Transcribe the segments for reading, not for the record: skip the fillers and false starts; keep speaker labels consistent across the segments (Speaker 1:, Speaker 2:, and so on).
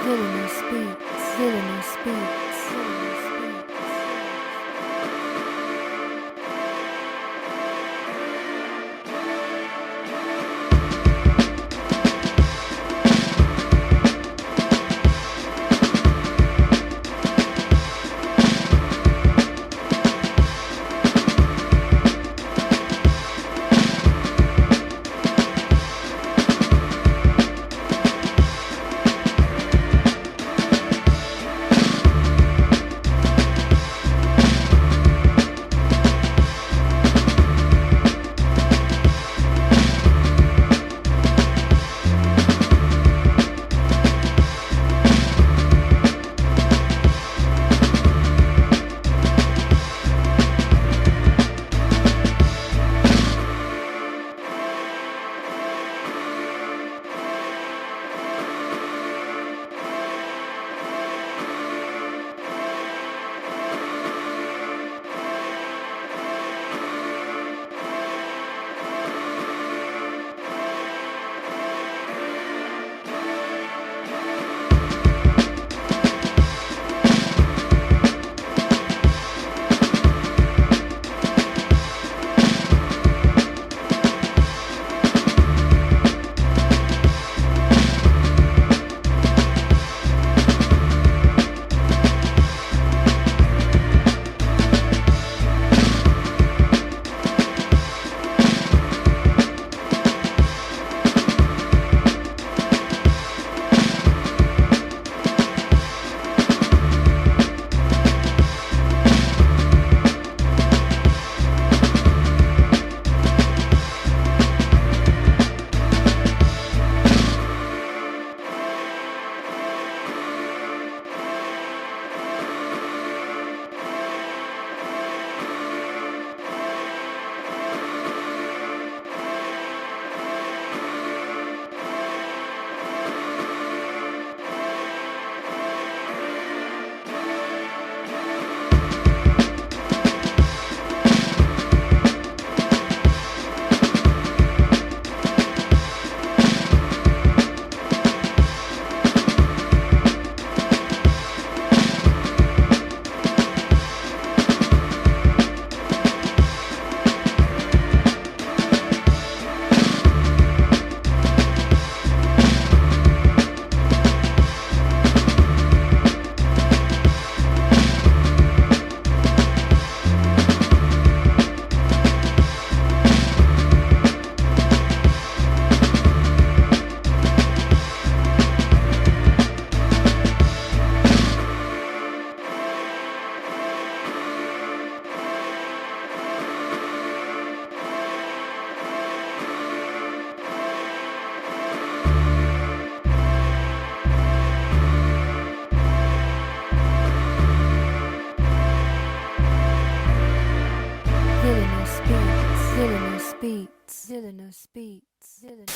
Speaker 1: Villainous beats, villainous beats, villainous beats. Villainous beats, villainous beats, villainous.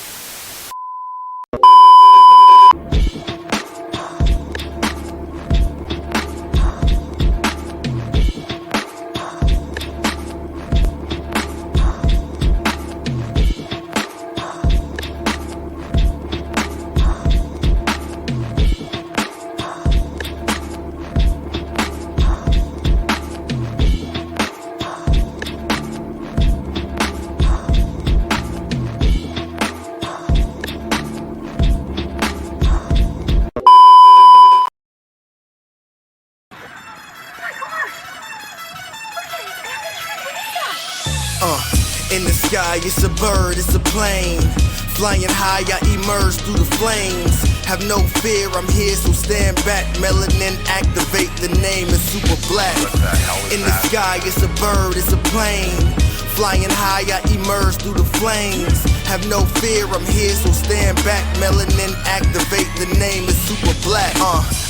Speaker 2: In the sky, it's a bird, it's a plane. Flying high, I emerge through the flames. Have no fear, I'm here, so stand back. Melanin activate, the name is super black. In the sky, it's a bird, it's a plane. Flying high, I emerge through the flames. Have no fear, I'm here, so stand back. Melanin activate, the name is super black.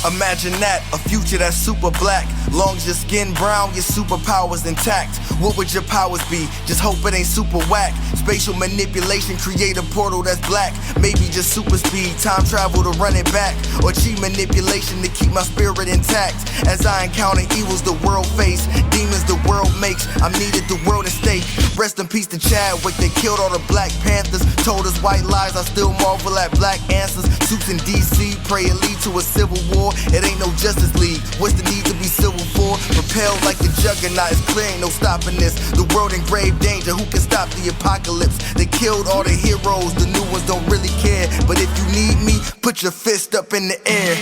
Speaker 2: Imagine that, a future that's super black. Long as your skin brown, your superpowers intact. What would your powers be? Just hope it ain't super whack. Spatial manipulation, create a portal that's black. Maybe just super speed, time travel to run it back. Or cheat manipulation to keep my spirit intact. As I encounter evils the world face, demons the world makes, I'm needed the world at stake. Rest in peace to Chadwick, they killed all the Black Panthers. Panthers told us white lies. I still marvel at black answers. Suits in DC, pray it lead to a civil war. It ain't no Justice League. What's the need to be civil for? Propelled like the juggernaut, it's clear, ain't no stopping this. The world in grave danger, who can stop the apocalypse? They killed all the heroes, the new ones don't really care. But if you need me, put your fist up in the air.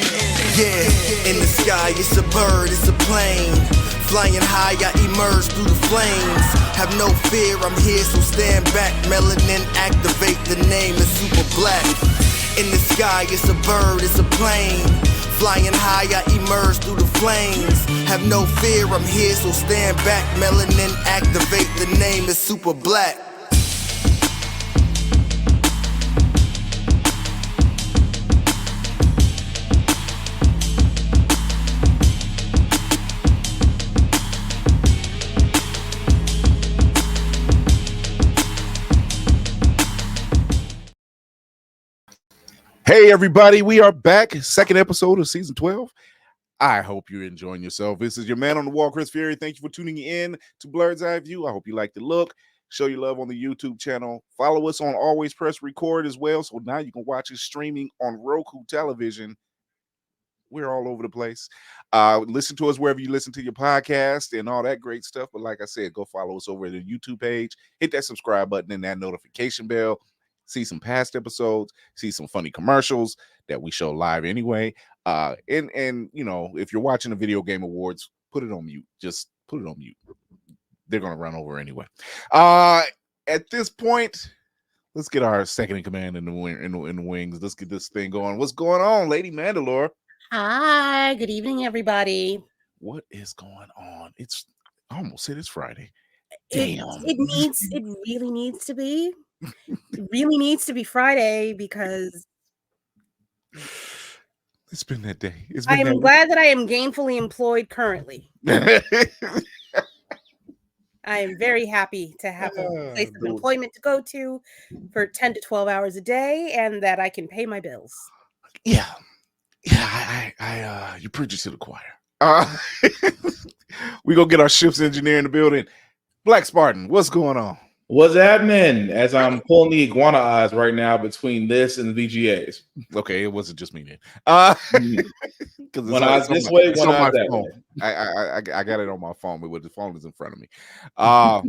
Speaker 2: Yeah, in the sky, it's a bird, it's a plane. Flying high, I emerge through the flames. Have no fear, I'm here, so stand back. Melanin activate, the name is super black. In the sky, it's a bird, it's a plane. Flying high, I emerge through the flames. Have no fear, I'm here, so stand back. Melanin activate, the name is super black.
Speaker 3: Hey everybody, we are back. Second episode of season 12. I hope you're enjoying yourself. This is your man on the wall, Chris Fury. Thank you for tuning in to Blurred's Eye View. I hope you like the look. Show your love on the YouTube channel. Follow us on Always Press Record as well. So now you can watch it streaming on Roku television. We're all over the place. Listen to us wherever you listen to your podcast and all that great stuff. But like I said, go follow us over at the YouTube page. Hit that subscribe button and that notification bell. See some past episodes, see some funny commercials that we show live anyway. And you know, if you're watching the Video Game Awards, put it on mute. Just put it on mute. They're gonna run over anyway. At this point, let's get our second in command in the wings. Let's get this thing going. What's going on, Lady Mandalore?
Speaker 4: Hi, good evening, everybody.
Speaker 3: What is going on? I almost said it's Friday.
Speaker 4: Damn.
Speaker 3: Damn.
Speaker 4: It really needs to be. It really needs to be Friday because
Speaker 3: It's been that day.
Speaker 4: I am glad that I am gainfully employed currently. I am very happy to have a place of employment to go to for 10 to 12 hours a day and that I can pay my bills.
Speaker 3: Yeah, you preach it to the choir. We gonna get our ship's engineer in the building. Black Spartan, what's going on?
Speaker 5: What's happening? As I'm pulling the iguana eyes right now between this and the VGAs.
Speaker 3: Okay, it wasn't just me then. Because
Speaker 5: One eye's this way, one eye's that way.
Speaker 3: I got it on my phone, but the phone is in front of me. But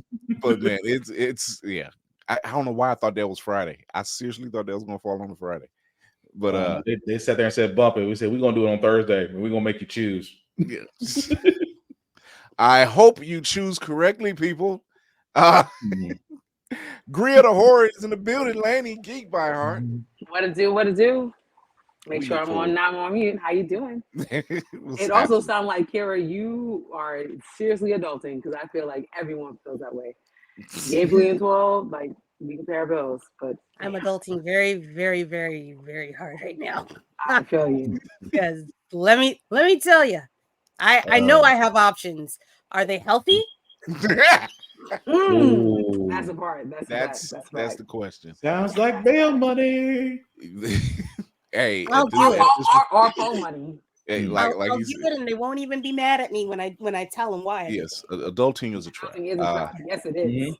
Speaker 3: man, it's yeah. I don't know why I thought that was Friday. I seriously thought that was gonna fall on a Friday. But
Speaker 5: they sat there and said bump it. We said we're gonna do it on Thursday, and we're gonna make you choose.
Speaker 3: Yeah. I hope you choose correctly, people. Greer the Horror is in the building. Laney, geek by heart.
Speaker 6: What to do? Make sure I'm on mute. How you doing? It also sounds like, Kara, you are seriously adulting because I feel like everyone feels that way. Gabriel and 12, like we can pay our bills, but
Speaker 4: I'm adulting very, very, very, very hard right now.
Speaker 6: I feel you.
Speaker 4: Because let me tell you, I know I have options. Are they healthy?
Speaker 6: That's the part. That's
Speaker 3: the question.
Speaker 5: Sounds like bail money.
Speaker 3: Hey,
Speaker 4: I'll do it.
Speaker 6: Or phone money.
Speaker 3: Hey,
Speaker 4: I'll do it, and they won't even be mad at me when I tell them why.
Speaker 3: Yes, adulting is a trap.
Speaker 6: Yes, it is.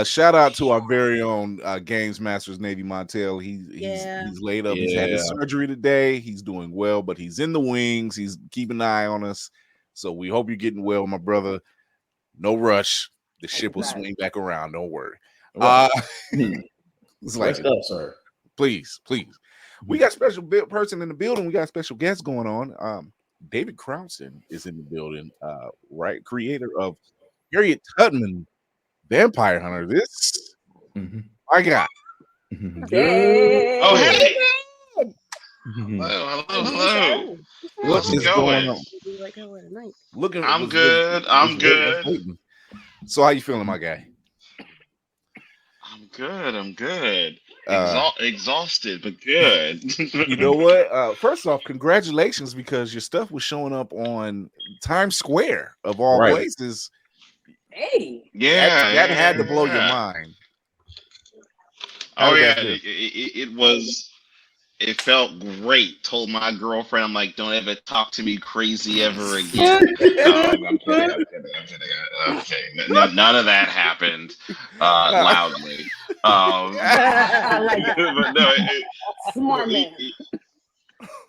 Speaker 3: Shout out to our very own Games Masters Navy Montel. He's laid up. He's had his surgery today. He's doing well, but he's in the wings. He's keeping an eye on us. So we hope you're getting well, my brother. No rush. The ship will swing back around. Don't worry. It's like,
Speaker 5: sir.
Speaker 3: Please. We got a special person in the building. We got a special guest going on. David Crownson is in the building, right? Creator of Harriet Tubman, Vampire Hunter. This, my God.
Speaker 6: Hey.
Speaker 7: Oh, hey. Hello.
Speaker 3: What's going on?
Speaker 7: I'm good. I'm good.
Speaker 3: So how you feeling, my guy?
Speaker 7: I'm good. Exhausted, but good.
Speaker 3: You know what? First off, congratulations, because your stuff was showing up on Times Square of all places.
Speaker 6: Hey.
Speaker 7: Yeah.
Speaker 3: That had to blow your mind.
Speaker 7: It felt great. Told my girlfriend, I'm like, don't ever talk to me crazy ever again. I'm kidding. Okay. None of that happened loudly.
Speaker 6: I like that.
Speaker 7: But no,
Speaker 6: Smart man.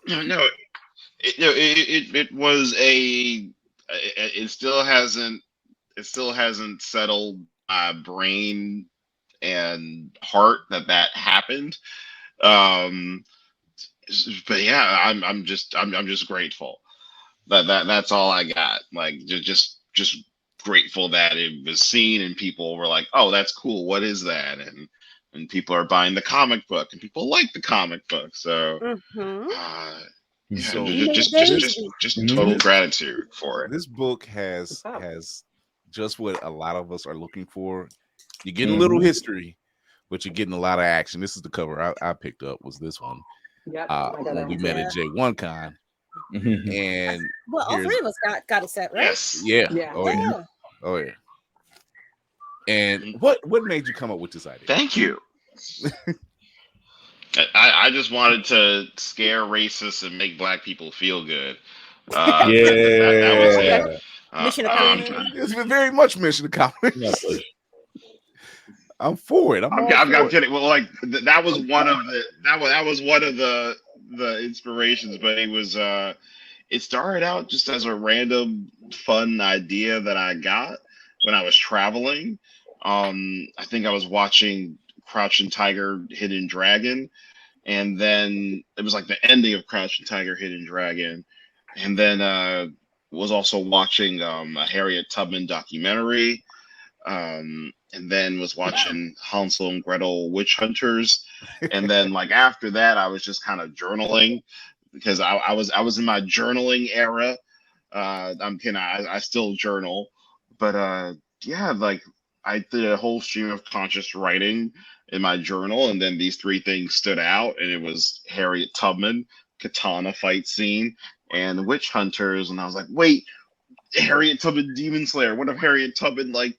Speaker 7: no, it was a. It still hasn't. It still hasn't settled my brain and heart that happened. Um, but yeah, I'm just grateful. That's all I got. Like just grateful that it was seen and people were like, "Oh, that's cool. What is that?" And people are buying the comic book and people like the comic book. So yeah,
Speaker 3: So
Speaker 7: just total gratitude for it.
Speaker 3: this book has just what a lot of us are looking for. You're getting a little history, but you're getting a lot of action. This is the cover I picked up, was this one.
Speaker 6: Yep.
Speaker 3: When we met at J1Con. And
Speaker 4: well, all three of us got a set, right?
Speaker 7: Yes.
Speaker 3: Yeah.
Speaker 6: Yeah.
Speaker 3: Oh yeah. And what made you come up with this idea?
Speaker 7: Thank you. I just wanted to scare racists and make black people feel good. That was it.
Speaker 4: Mission accomplished.
Speaker 3: It's been very much mission accomplished. I'm for it.
Speaker 7: I'm kidding. Well, like that was one of the inspirations, but it was it started out just as a random fun idea that I got when I was traveling. I think I was watching Crouching Tiger, Hidden Dragon, and then it was like the ending of Crouching Tiger, Hidden Dragon, and then was also watching a Harriet Tubman documentary, and then was watching Hansel and Gretel Witch Hunters, and then like after that I was just kind of journaling because I was in my journaling era. I'm kidding, I still journal, but yeah, like I did a whole stream of conscious writing in my journal, and then these three things stood out, and it was Harriet Tubman, katana fight scene, and Witch Hunters, and I was like, wait, Harriet Tubman Demon Slayer. What if Harriet Tubman like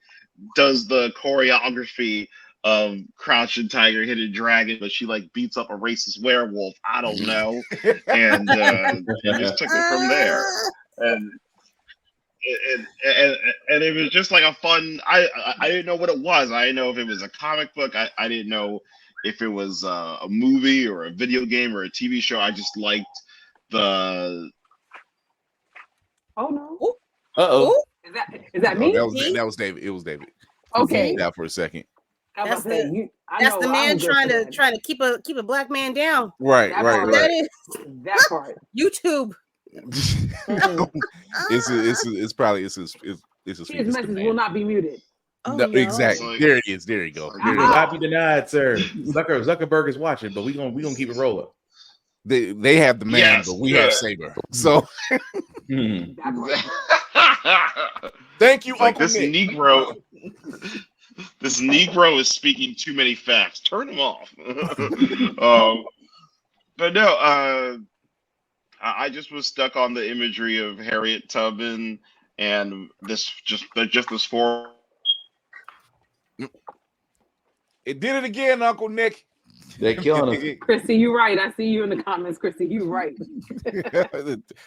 Speaker 7: does the choreography of Crouching Tiger, Hidden Dragon, but she like beats up a racist werewolf? I don't know, and just took it from there, and it was just like a fun. I didn't know what it was. I didn't know if it was a comic book. I didn't know if it was a movie or a video game or a TV show. I just liked the.
Speaker 6: Oh no!
Speaker 3: Uh-oh.
Speaker 6: Is that me?
Speaker 3: That was David. It was David.
Speaker 6: Okay.
Speaker 3: That for a second.
Speaker 4: That's the man trying to keep a black man down.
Speaker 3: Right.
Speaker 4: That is
Speaker 6: that part.
Speaker 4: YouTube.
Speaker 3: it's probably his
Speaker 6: message will not be muted.
Speaker 3: No, exactly. There it is. There you go.
Speaker 5: Will not be denied, sir. Zuckerberg is watching, but we gonna keep it rolling.
Speaker 3: They have the man, but we have Saber. So thank you,
Speaker 7: like
Speaker 3: Uncle
Speaker 7: this
Speaker 3: Nick.
Speaker 7: Negro. This Negro is speaking too many facts. Turn him off. But no, I just was stuck on the imagery of Harriet Tubman and this this four.
Speaker 3: It did it again, Uncle Nick.
Speaker 5: They're killing us.
Speaker 6: Christy, you right. I see you in the comments, Christy. You right.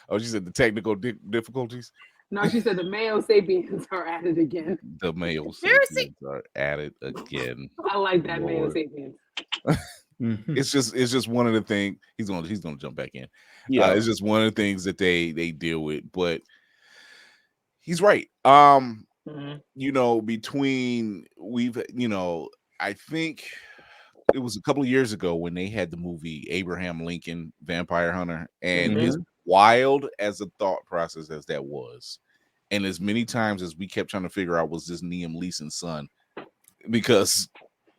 Speaker 3: Oh, she said the technical difficulties.
Speaker 6: No, she said the male sapiens are at it again.
Speaker 3: The male sapiens are at it again.
Speaker 6: I like that, male sapiens.
Speaker 3: It's just one of the things he's gonna jump back in.
Speaker 5: Yeah,
Speaker 3: it's just one of the things that they deal with, but he's right. You know, I think it was a couple of years ago when they had the movie Abraham Lincoln Vampire Hunter, and as wild as a thought process as that was, and as many times as we kept trying to figure out was this Liam Neeson's son, because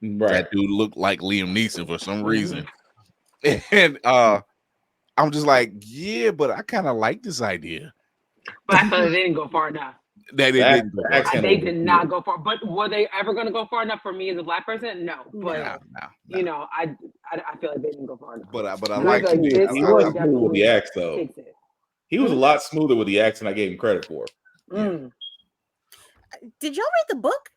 Speaker 3: that dude looked like Liam Neeson for some reason, and I'm just like, yeah, but I kind of like this idea.
Speaker 6: But I thought they didn't go far enough.
Speaker 3: They
Speaker 6: did not go far. But were they ever going to go far enough for me as a black person? No. But
Speaker 3: no.
Speaker 6: You know, I feel like they didn't go far enough.
Speaker 3: But I like
Speaker 5: this was smooth with the axe though. He was a lot smoother with the axe than I gave him credit for.
Speaker 4: Did y'all read the book?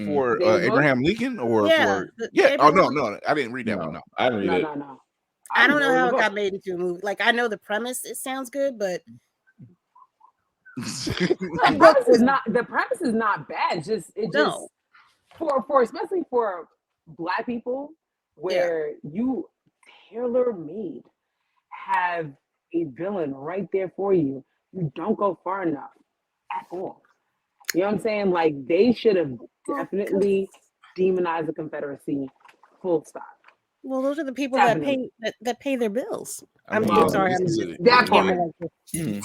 Speaker 3: For Abraham Lincoln or for no, I didn't read that one. No,
Speaker 5: I didn't read it.
Speaker 6: No.
Speaker 4: I don't know how it got made into a movie. Like I know the premise, it sounds good, but
Speaker 6: the premise is not bad. for especially for Black people, where you tailor made have a villain right there for you. You don't go far enough at all. You know what I'm saying? Like they should have definitely demonized the Confederacy. Full stop.
Speaker 4: Well, those are the people
Speaker 6: Definitely.
Speaker 4: that pay their bills.
Speaker 3: I mean,
Speaker 4: I'm sorry.
Speaker 6: That part.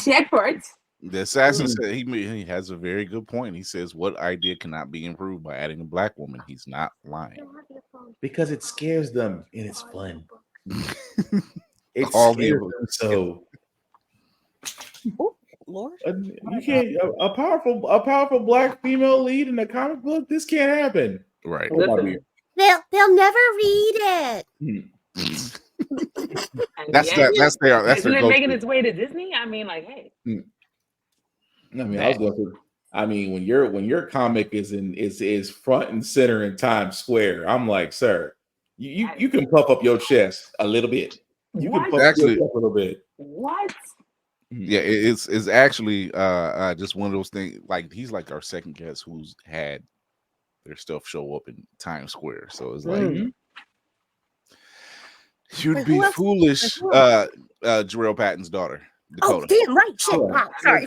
Speaker 6: Check part.
Speaker 3: The assassin said he has a very good point. He says, "What idea cannot be improved by adding a Black woman?" He's not lying.
Speaker 5: Because it scares them and it's fun. It
Speaker 3: All
Speaker 5: scares
Speaker 3: the
Speaker 5: them so.
Speaker 4: Oh, Lord.
Speaker 5: You can't a powerful Black female lead in a comic book. This can't happen.
Speaker 3: Right.
Speaker 6: Listen,
Speaker 4: They'll never read it.
Speaker 3: That's
Speaker 6: isn't
Speaker 3: their
Speaker 6: it making
Speaker 3: go-to.
Speaker 6: its way to Disney? I mean, like, hey.
Speaker 5: I mean, I was going to. I mean, when your comic is front and center in Times Square, I'm like, sir, you can puff up your chest a little bit. You can puff your chest a little bit.
Speaker 6: What?
Speaker 3: Yeah, it's actually just one of those things. Like he's like our second guest who's had their stuff show up in Times Square. So it's like you'd be foolish. Jarrell Patton's daughter, Dakota.
Speaker 4: Oh, damn right. Shit. Wow, sorry.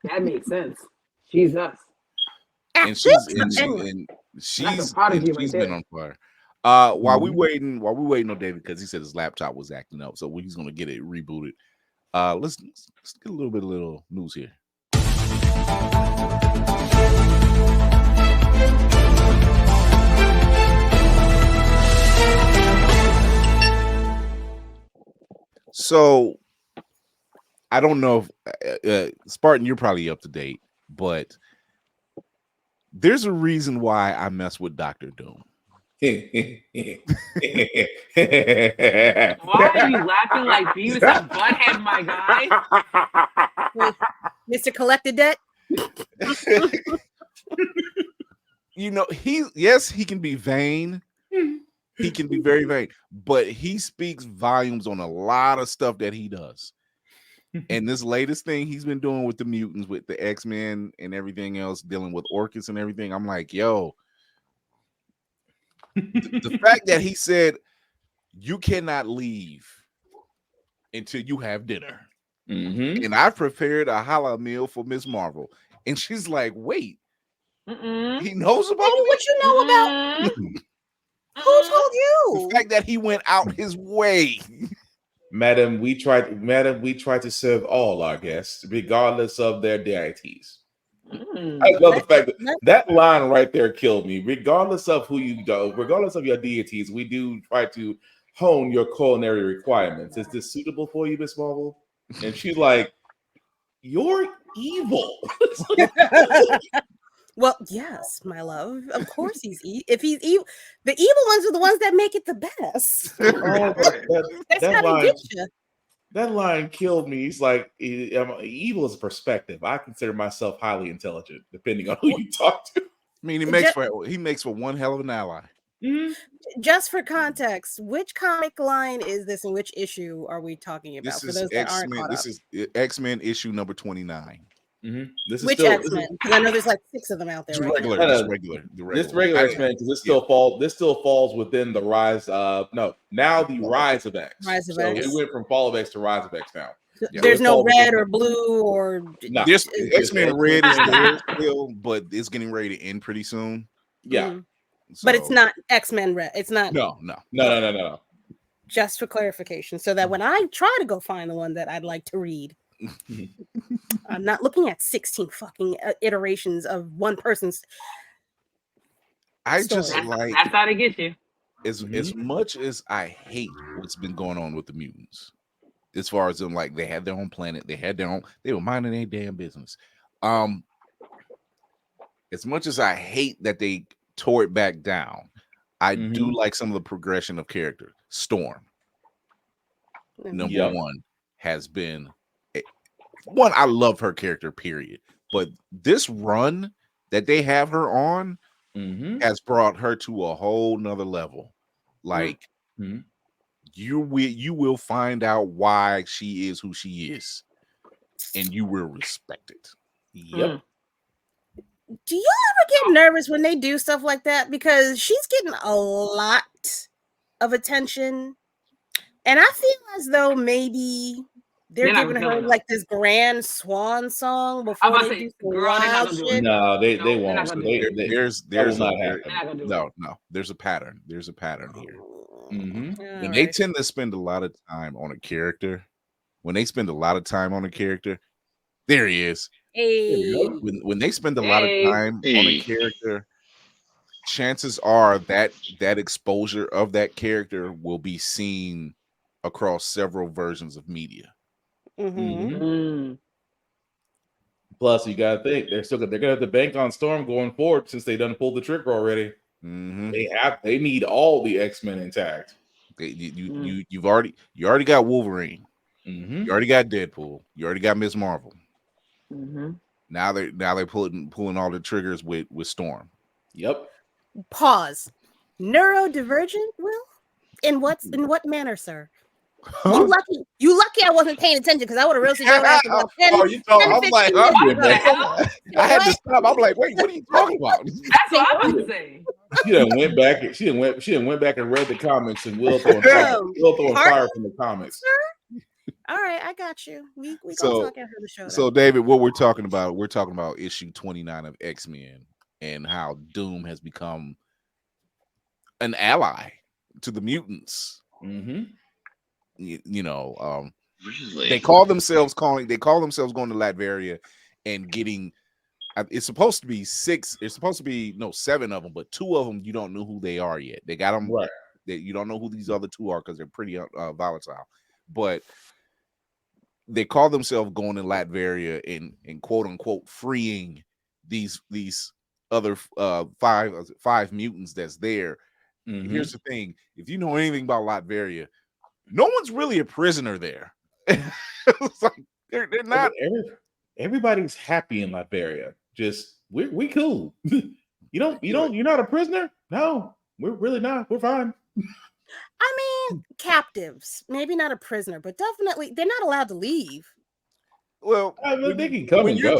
Speaker 6: That makes sense. She's us.
Speaker 3: and she's been on fire. While we waiting on David because he said his laptop was acting up, so he's gonna get it rebooted. Let's get a little news here. So I don't know if Spartan, you're probably up to date, but there's a reason why I mess with Dr. Doom.
Speaker 6: Why are you laughing like Beavis and Butthead, my guy?
Speaker 4: Mr. Collected Debt?
Speaker 3: You know, he can be vain. He can be very vain, but he speaks volumes on a lot of stuff that he does. And this latest thing he's been doing with the mutants, with the X-Men and everything else, dealing with Orcus and everything, I'm like, yo, the fact that he said you cannot leave until you have dinner. And I prepared a challah meal for Miss Marvel. And she's like, wait, he knows about me?
Speaker 4: What you know about? Who told you?
Speaker 3: The fact that he went out his way.
Speaker 5: Madam, we try to serve all our guests, regardless of their deities. I love the fact that line right there killed me. Regardless of who you go, regardless of your deities, we do try to hone your culinary requirements. Is this suitable for you, Miss Marvel? And she's like, "You're evil."
Speaker 4: Well, yes, my love. Of course he's if he's evil. The evil ones are the ones that make it the best. That's how they get you.
Speaker 5: That line killed me. He's like, evil is a perspective. I consider myself highly intelligent, depending on who you talk to.
Speaker 3: I mean, he makes for one hell of an ally.
Speaker 4: Just for context, which comic line is this and which issue are we talking about?
Speaker 3: This is X-Men. This is X-Men issue number 29.
Speaker 5: This is
Speaker 4: which X-Men? Because I know there's like 6 of them out there.
Speaker 3: Regular.
Speaker 5: This regular X-Men, because this still falls within the rise of the Rise of X.
Speaker 4: Rise of
Speaker 5: X.
Speaker 4: X.
Speaker 5: It went from Fall of X to Rise of X now.
Speaker 4: Yeah. There's no red or blue or
Speaker 3: this X-Men Red is there still, but it's getting ready to end pretty soon.
Speaker 5: Yeah.
Speaker 4: So, but it's not X-Men Red. It's not.
Speaker 5: No.
Speaker 4: Just for clarification, so that when I try to go find the one that I'd like to read, I'm not looking at 16 fucking iterations of one person's.
Speaker 3: That's
Speaker 6: how to get you.
Speaker 3: As much as I hate what's been going on with the mutants, as far as them, like they had their own planet, they were minding their damn business. As much as I hate that they tore it back down, I do like some of the progression of character. Storm, number one, has been one. I love her character, period. But this run that they have her on has brought her to a whole nother level. Like you will find out why she is who she is, and you will respect it.
Speaker 5: Yep.
Speaker 4: Do y'all ever get nervous when they do stuff like that? Because she's getting a lot of attention, and I feel as though maybe they're giving her like this grand swan song before they do some wild shit.
Speaker 5: No, they won't.
Speaker 3: There's a pattern. There's a pattern here.
Speaker 5: Mm-hmm.
Speaker 3: When they tend to spend a lot of time on a character, there he is.
Speaker 4: Hey.
Speaker 3: When they spend a lot of time on a character, chances are that exposure of that character will be seen across several versions of media.
Speaker 5: Plus, you gotta think they're gonna have to bank on Storm going forward since they done pulled the trigger already. They need all the X-Men intact.
Speaker 3: You already got Wolverine. You already got Deadpool. You already got Ms. Marvel. Now they're pulling all the triggers with Storm.
Speaker 5: Yep.
Speaker 4: Pause. Neurodivergent, Will? In what manner, sir? Huh? You lucky I wasn't paying attention because I would have roasted your ass about 10,
Speaker 3: I'm like,
Speaker 4: I
Speaker 3: had to stop. I'm like, wait, what are you talking about?
Speaker 6: That's what I was saying.
Speaker 5: She done went back and read the comments and Will throwing fire from the comments.
Speaker 4: All right, I got you. We gonna talk after the show.
Speaker 3: So David, what we're talking about issue 29 of X-Men and how Doom has become an ally to the mutants.
Speaker 7: Really?
Speaker 3: They call themselves going to Latveria and getting. It's supposed to be 7 of them, but 2 of them you don't know who they are yet. They got them right. You don't know who these other 2 are because they're pretty volatile. But they call themselves going to Latveria and quote unquote freeing these other 5 mutants that's there. Here's the thing: if you know anything about Latveria, no one's really a prisoner there. It's like they're not.
Speaker 5: Everybody's happy in Latveria. Just we cool. You're not a prisoner. No, we're really not. We're fine.
Speaker 4: I mean, captives. Maybe not a prisoner, but definitely they're not allowed to leave.
Speaker 3: Well,
Speaker 5: they can come and go.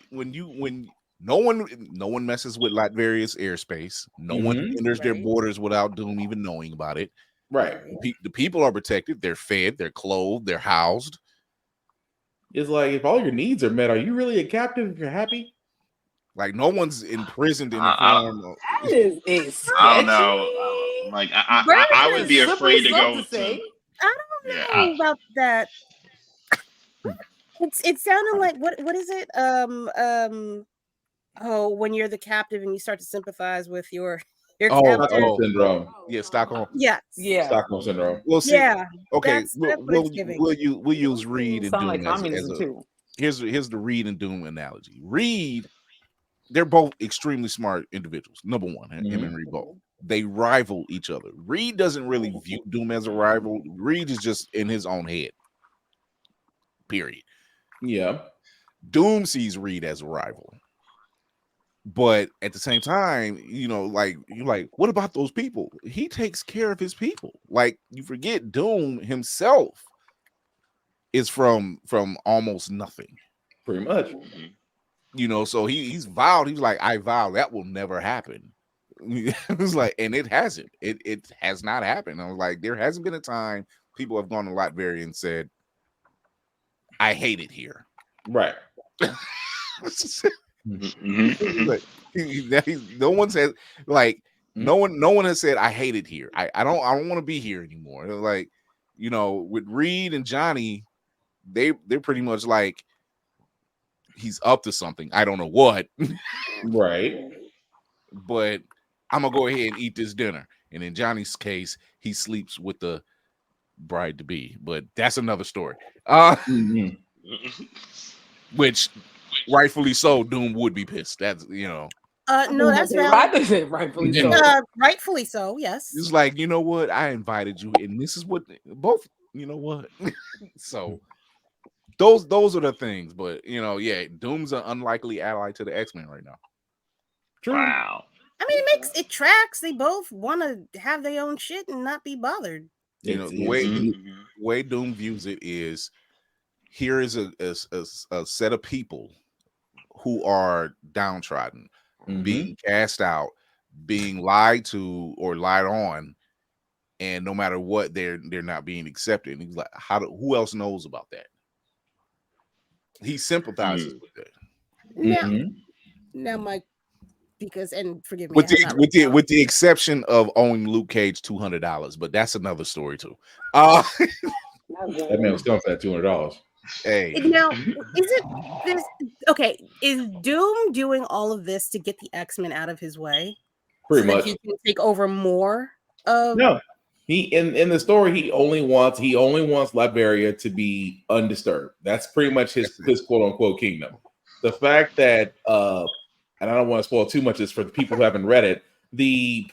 Speaker 3: When no one messes with Latveria's airspace. No one enters their borders without Doom even knowing about it.
Speaker 5: Right.
Speaker 3: The people are protected. They're fed. They're clothed. They're housed.
Speaker 5: It's like if all your needs are met, are you really a captive if you're happy?
Speaker 3: Like no one's imprisoned in the form of.
Speaker 6: That is
Speaker 7: I don't know. Like I would be afraid to go to.
Speaker 4: I don't know about that. It sounded like what is it? When you're the captive and you start to sympathize with your
Speaker 5: Stockholm syndrome.
Speaker 3: Yeah, Stockholm.
Speaker 4: Yes.
Speaker 6: Yeah.
Speaker 5: Stockholm syndrome.
Speaker 3: We'll see. Yeah. Okay.
Speaker 4: That's
Speaker 3: We'll use Reed and Doom
Speaker 6: like communism too.
Speaker 3: Here's the Reed and Doom analogy. Reed, they're both extremely smart individuals. Number one, him and Reed both. They rival each other. Reed doesn't really view Doom as a rival. Reed is just in his own head. Period.
Speaker 5: Yeah.
Speaker 3: Doom sees Reed as a rival. But at the same time, you're like, what about those people? He takes care of his people. Like, you forget Doom himself is from almost nothing.
Speaker 5: Pretty much.
Speaker 3: So he's vowed. He's like, I vow that will never happen. It's like, and it hasn't. It has not happened. I was like, there hasn't been a time people have gone to Latveria and said, I hate it here.
Speaker 5: Right.
Speaker 3: Like, no one said no one has said I hate it here. I don't want to be here anymore. Like, with Reed and Johnny, they're pretty much like he's up to something. I don't know what.
Speaker 5: Right.
Speaker 3: But I'm gonna go ahead and eat this dinner. And in Johnny's case, he sleeps with the bride to be. But that's another story. Which rightfully so, Doom would be pissed. That's
Speaker 4: no, that's valid.
Speaker 6: Rightfully so.
Speaker 4: Rightfully so, yes.
Speaker 3: It's like, you know what? I invited you, and this is what both. You know what? So those are the things. But Doom's an unlikely ally to the X-Men right now.
Speaker 5: True.
Speaker 7: Wow.
Speaker 4: I mean, it tracks. They both want to have their own shit and not be bothered.
Speaker 3: The way Doom views it is, here is a set of people who are downtrodden, being cast out, being lied to or lied on, and no matter what, they're not being accepted. And he's like, who else knows about that? He sympathizes with that.
Speaker 4: Now, Mike, because and forgive me,
Speaker 3: with the exception of owing Luke Cage $200, but that's another story too.
Speaker 5: That man was going for that $200.
Speaker 3: Hey,
Speaker 4: now is it this? Okay, is Doom doing all of this to get the X-Men out of his way,
Speaker 5: pretty
Speaker 4: so
Speaker 5: much?
Speaker 4: That he can take over more of?
Speaker 5: No, he in the story he only wants Liberia to be undisturbed. That's pretty much his quote unquote kingdom. The fact that and I don't want to spoil too much of this for the people who haven't read it. The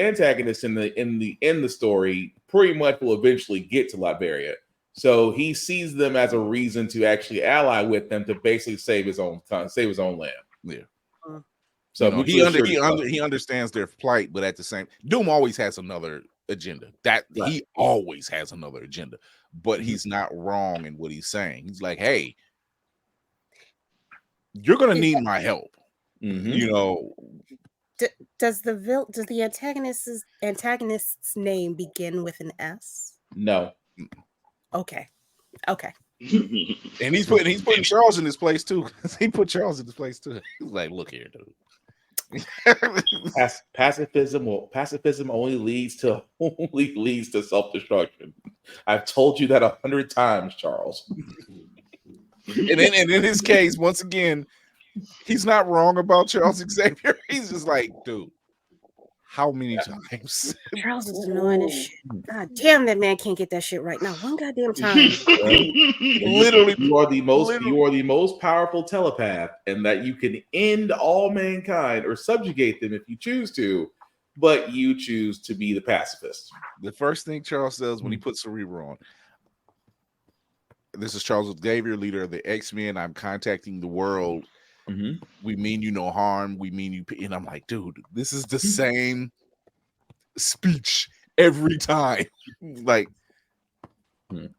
Speaker 5: antagonist in the story pretty much will eventually get to Liberia, so he sees them as a reason to actually ally with them to basically save his own land.
Speaker 3: Yeah.
Speaker 5: So
Speaker 3: he understands their plight, but at the same, Doom always has another agenda. He always has another agenda, but he's not wrong in what he's saying.'s like, hey, you're gonna need my help. You know,
Speaker 4: does the antagonist's name begin with an S?
Speaker 5: No.
Speaker 4: Okay.
Speaker 3: And he's putting Charles in his place too. He put Charles in his place too. He's like, look here, dude.
Speaker 5: Pacifism only leads to self-destruction. I've told you that 100 times, Charles.
Speaker 3: And in his case, once again, he's not wrong about Charles Xavier. He's just like, dude, how many times?
Speaker 4: Charles is annoying as shit. God damn, that man can't get that shit right now. One goddamn time.
Speaker 5: Literally, you are the most powerful telepath, and that you can end all mankind or subjugate them if you choose to, but you choose to be the pacifist.
Speaker 3: The first thing Charles does when he puts Cerebro on. This is Charles Xavier, leader of the X-Men. I'm contacting the world. We mean you no harm. We mean you, and I'm like, dude, this is the same speech every time. Like,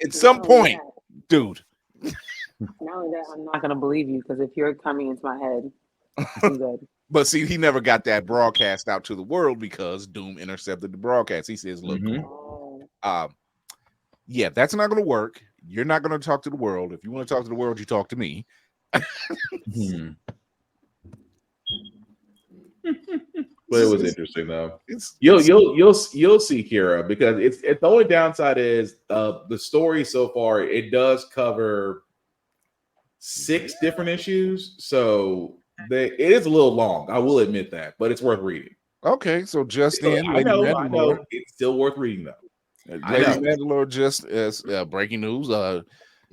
Speaker 3: at some point, dude.
Speaker 6: Not only that, I'm not gonna believe you because if you're coming into my head, I'm good.
Speaker 3: But see, he never got that broadcast out to the world because Doom intercepted the broadcast. He says, look, yeah, that's not going to work. You're not going to talk to the world. If you want to talk to the world, you talk to me.
Speaker 5: But it was interesting though. You'll see, Kira, because it's the only downside is the story so far. It does cover 6 different issues, so it is a little long. I will admit that, but it's worth reading.
Speaker 3: Okay, so just in,
Speaker 5: I know it's still worth reading though.
Speaker 3: Lady Mandalore, just as breaking news,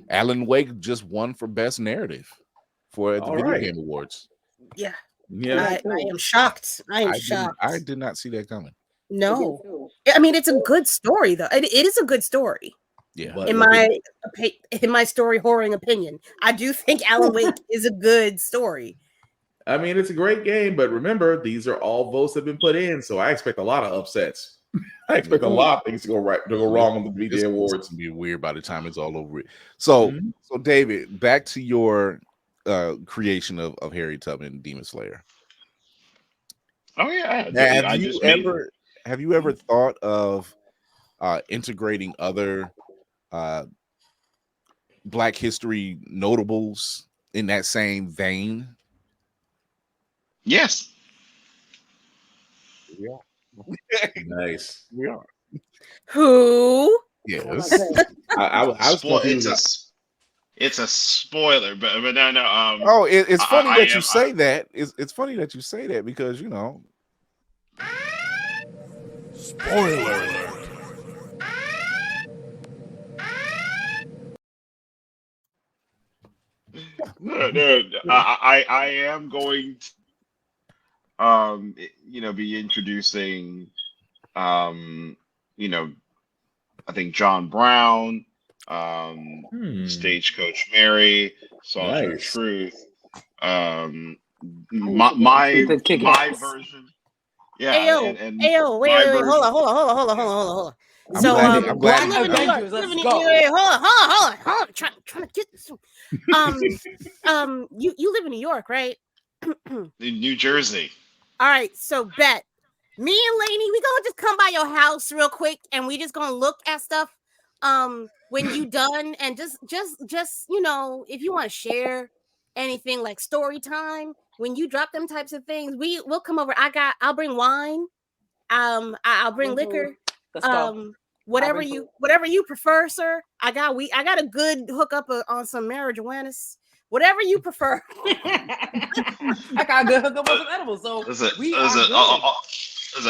Speaker 3: Alan Wake just won for Best Narrative for the Video Game Awards.
Speaker 4: Yeah.
Speaker 5: Yeah,
Speaker 4: I am shocked. I am shocked.
Speaker 3: I did not see that coming.
Speaker 4: No, I mean it's a good story though. It is a good story.
Speaker 3: Yeah.
Speaker 4: In my story whoring opinion, I do think Alan Wake is a good story.
Speaker 5: I mean, it's a great game, but remember, these are all votes that have been put in, so I expect a lot of upsets. I expect a lot of things to go wrong on the VGA Awards.
Speaker 3: It's gonna be weird by the time it's all over. So David, back to your creation of Harry Tubman, Demon Slayer.
Speaker 7: Oh yeah.
Speaker 3: Have you ever thought of integrating other Black history notables in that same vein?
Speaker 7: Yes.
Speaker 3: Yeah.
Speaker 5: Nice.
Speaker 3: We are.
Speaker 4: Who?
Speaker 3: Yes.
Speaker 5: I was
Speaker 7: it's a spoiler, but no.
Speaker 3: Oh, it's funny that you say that. It's funny that you say that because spoiler alert.
Speaker 7: No. I am going to be introducing I think John Brown, Stagecoach Mary, Soldier of Truth, my version. Yeah.
Speaker 4: Ayo, wait, hold on. So
Speaker 3: I'm glad.
Speaker 4: I live in New York. Hold on. Trying to get this. You live in New York, right?
Speaker 7: In New Jersey.
Speaker 4: All right, so bet me and Lainey, we gonna just come by your house real quick, and we just gonna look at stuff. When you done, and just if you want to share anything like story time, when you drop them types of things, we'll come over. I'll bring wine. I'll bring liquor. Whatever you prefer, sir. I got a good hookup on some marijuana. Whatever you prefer.
Speaker 6: I got a good hookup on some edibles. So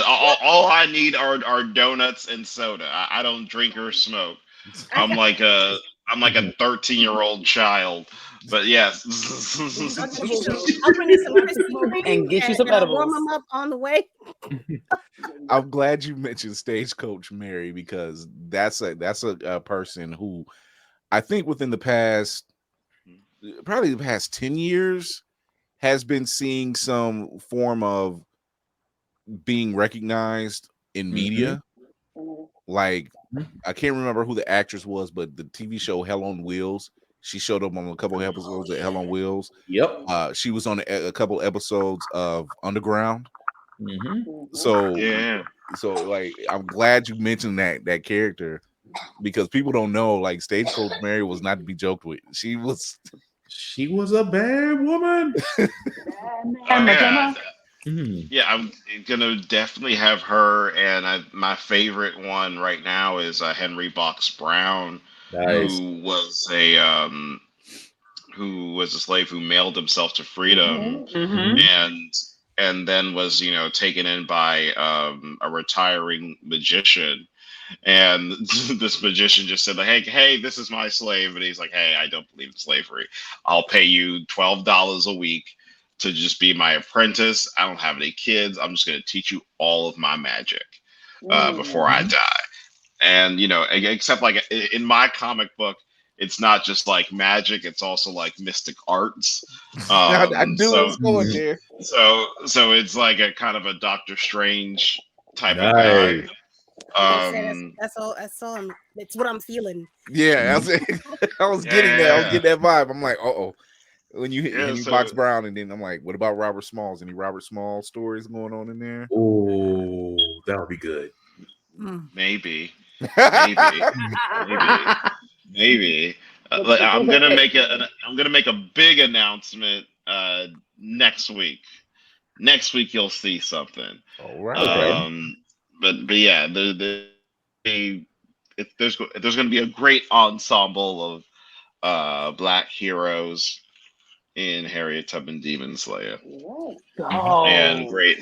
Speaker 7: all I need are donuts and soda. I don't drink or smoke. I'm like a 13-year-old child. But yes.
Speaker 4: I'll bring you some Krispy
Speaker 6: and get you some edibles.
Speaker 4: Warm them up on the way.
Speaker 3: I'm glad you mentioned Stagecoach Mary, because that's a person who I think within the past 10 years has been seeing some form of being recognized in media. Like, I can't remember who the actress was, but the TV show Hell on Wheels, she showed up on a couple of episodes of Hell on Wheels.
Speaker 5: Yep.
Speaker 3: She was on a couple episodes of Underground.
Speaker 7: So
Speaker 3: like, I'm glad you mentioned that character, because people don't know, like, Stagecoach Mary was not to be joked with. She was
Speaker 5: a bad woman.
Speaker 7: Yeah, I'm gonna definitely have her, and my favorite one right now is Henry Box Brown, who was a slave who mailed himself to freedom, and then was taken in by a retiring magician. And this magician just said, like, hey, this is my slave. And he's like, hey, I don't believe in slavery. I'll pay you $12 a week to just be my apprentice. I don't have any kids. I'm just going to teach you all of my magic before I die. And, except like in my comic book, it's not just like magic. It's also like mystic arts.
Speaker 3: I knew it was going there.
Speaker 7: So it's like a kind of a Doctor Strange type of guy.
Speaker 4: That's all. It's what I'm feeling.
Speaker 3: Yeah, I was getting that. I was getting that vibe. I'm like, when you hit Box Brown, and then I'm like, what about Robert Smalls? Any Robert Smalls stories going on in there?
Speaker 5: Oh, that would be good.
Speaker 7: Maybe. I'm gonna make a big announcement next week. Next week you'll see something.
Speaker 3: All right.
Speaker 7: But yeah, there's going to be a great ensemble of Black heroes in Harriet Tubman Demon Slayer, and great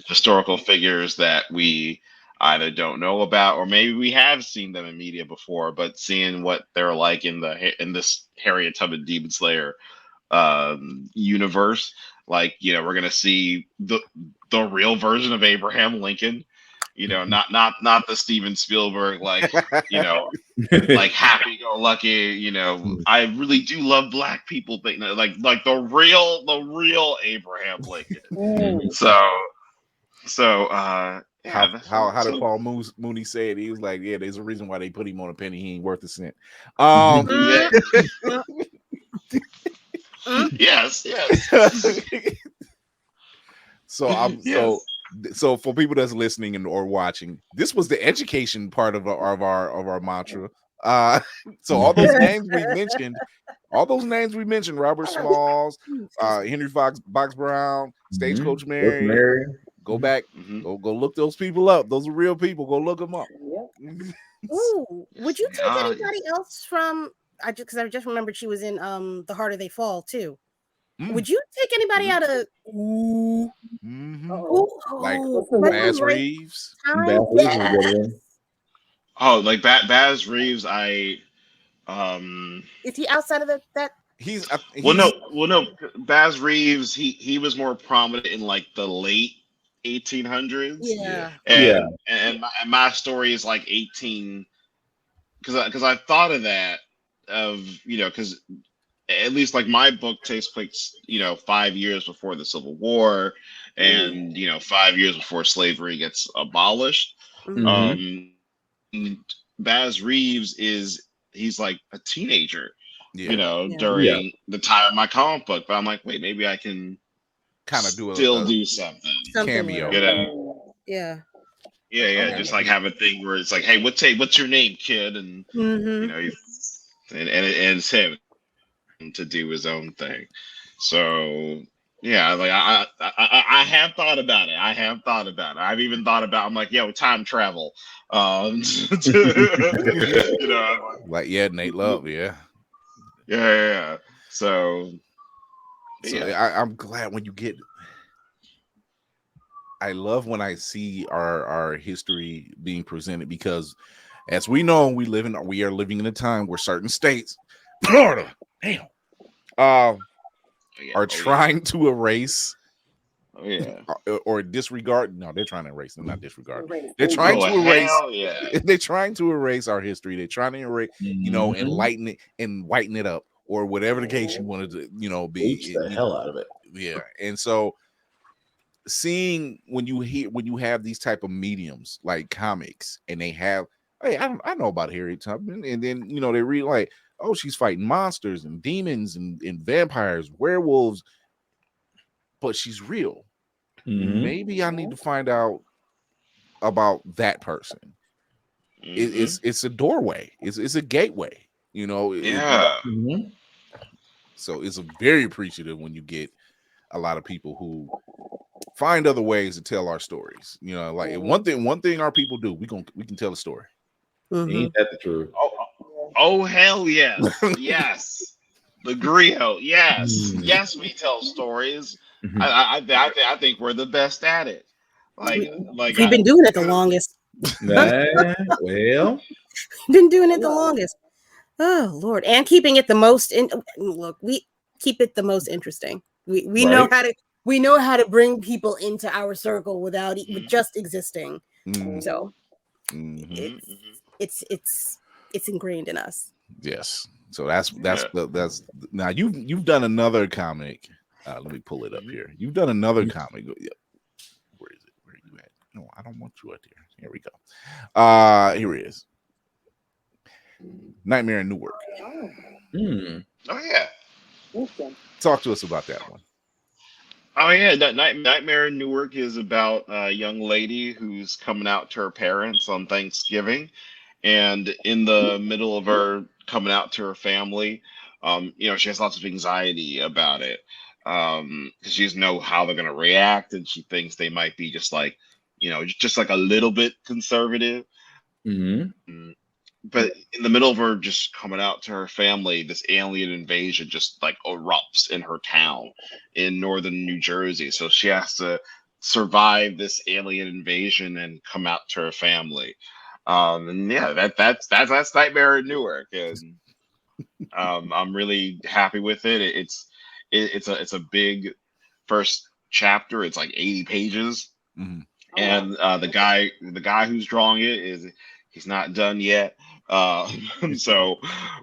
Speaker 7: historical figures that we either don't know about, or maybe we have seen them in media before, but seeing what they're like in this Harriet Tubman Demon Slayer universe, like, we're gonna see the real version of Abraham Lincoln. Not the Steven Spielberg, like, like happy-go-lucky, I really do love Black people thing, like the real Abraham Lincoln.
Speaker 3: How did Paul Mooney say it? He was like, yeah, there's a reason why they put him on a penny. He ain't worth a cent.
Speaker 7: Yes.
Speaker 3: So for people that's listening or watching, this was the education part of our mantra. So all those names we mentioned, Robert Smalls, Henry Box Brown, Stagecoach Mary. Go back, go look those people up. Those are real people. Go look them up.
Speaker 4: Ooh, would you take anybody else from? I just remembered she was in The Harder They Fall too. Would you take anybody out of
Speaker 3: like Baz Reeves?
Speaker 7: Oh, like Baz Reeves.
Speaker 4: Is he outside of that?
Speaker 3: He's
Speaker 7: no. Baz Reeves. He was more prominent in like the late 1800s.
Speaker 4: Yeah.
Speaker 7: And my story is like 18, because I thought of that because at least like my book takes place 5 years before the Civil War, and 5 years before slavery gets abolished. Baz Reeves he's like a teenager,
Speaker 3: Yeah.
Speaker 7: during the time of my comic book. But I'm like, wait, maybe I can
Speaker 3: Kind of do
Speaker 7: still
Speaker 3: a
Speaker 7: do something.
Speaker 3: cameo.
Speaker 4: Yeah.
Speaker 7: Yeah, just like have a thing where it's like, hey, what's your name, kid? And
Speaker 4: Mm-hmm.
Speaker 7: and it's him to do his own thing. So yeah, like I have thought about it. I've even thought about. I'm like, yo, time travel.
Speaker 3: Like Nate Love, yeah.
Speaker 7: Yeah. So
Speaker 3: I'm glad when you get. I love when I see our history being presented, because, as we know, we are living in a time where certain states, Florida, are trying to erase. Or disregard. No, they're trying to erase. They're not disregard. They're trying to erase. They're trying to erase our history. They're trying to erase, enlighten it and whiten it up, or whatever the case you wanted to, be.
Speaker 5: Bleach the hell out of it.
Speaker 3: Yeah, and so seeing when you have these type of mediums like comics, and they have, hey, I know about Harriet Tubman, and then they read like, oh, she's fighting monsters and demons and vampires, werewolves, but she's real. Maybe I need to find out about that person. It's a doorway. It's a gateway. So it's very appreciative when you get a lot of people who find other ways to tell our stories. Like one thing our people do, we can tell a story.
Speaker 5: Ain't that the truth?
Speaker 7: Oh hell yes. Yes. The griot. Yes, we tell stories. I think we're the best at it.
Speaker 4: We've been doing it the longest.
Speaker 5: Well,
Speaker 4: been doing it the longest. Oh Lord, and keeping it the most. Look, we keep it the most interesting. We know how to bring people into our circle without with just existing. So it's ingrained in us.
Speaker 3: Yes. So that's now you've done another comic. Let me pull it up here. You've done another comic. Where is it? Where are you at? No, I don't want you out there. Here we go. Here it is. Nightmare in Newark.
Speaker 7: Oh yeah.
Speaker 3: Talk to us about that one.
Speaker 7: Oh yeah, that Nightmare in Newark is about a young lady who's coming out to her parents on Thanksgiving, and in the middle of her coming out to her family, she has lots of anxiety about it, because she doesn't know how they're gonna react, and she thinks they might be just like a little bit conservative. But in the middle of her just coming out to her family, this alien invasion just like erupts in her town in northern New Jersey. So she has to survive this alien invasion and come out to her family. And yeah, that's Nightmare in Newark, and I'm really happy with it. It's a big first chapter. It's like 80 pages, and the guy who's drawing it he's not done yet. So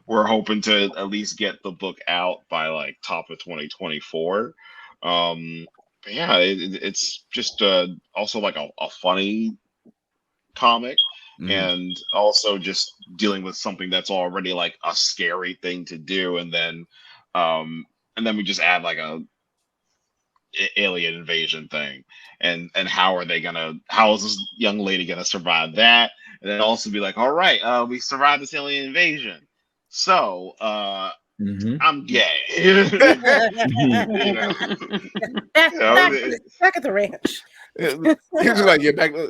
Speaker 7: we're hoping to at least get the book out by like top of 2024. But yeah, it's just also like a funny comic, and also just dealing with something that's already like a scary thing to do, and then we just add like a alien invasion thing, and how is this young lady gonna survive that? And then also be like, all right, we survived this alien invasion, so I'm gay.
Speaker 4: Back at the ranch.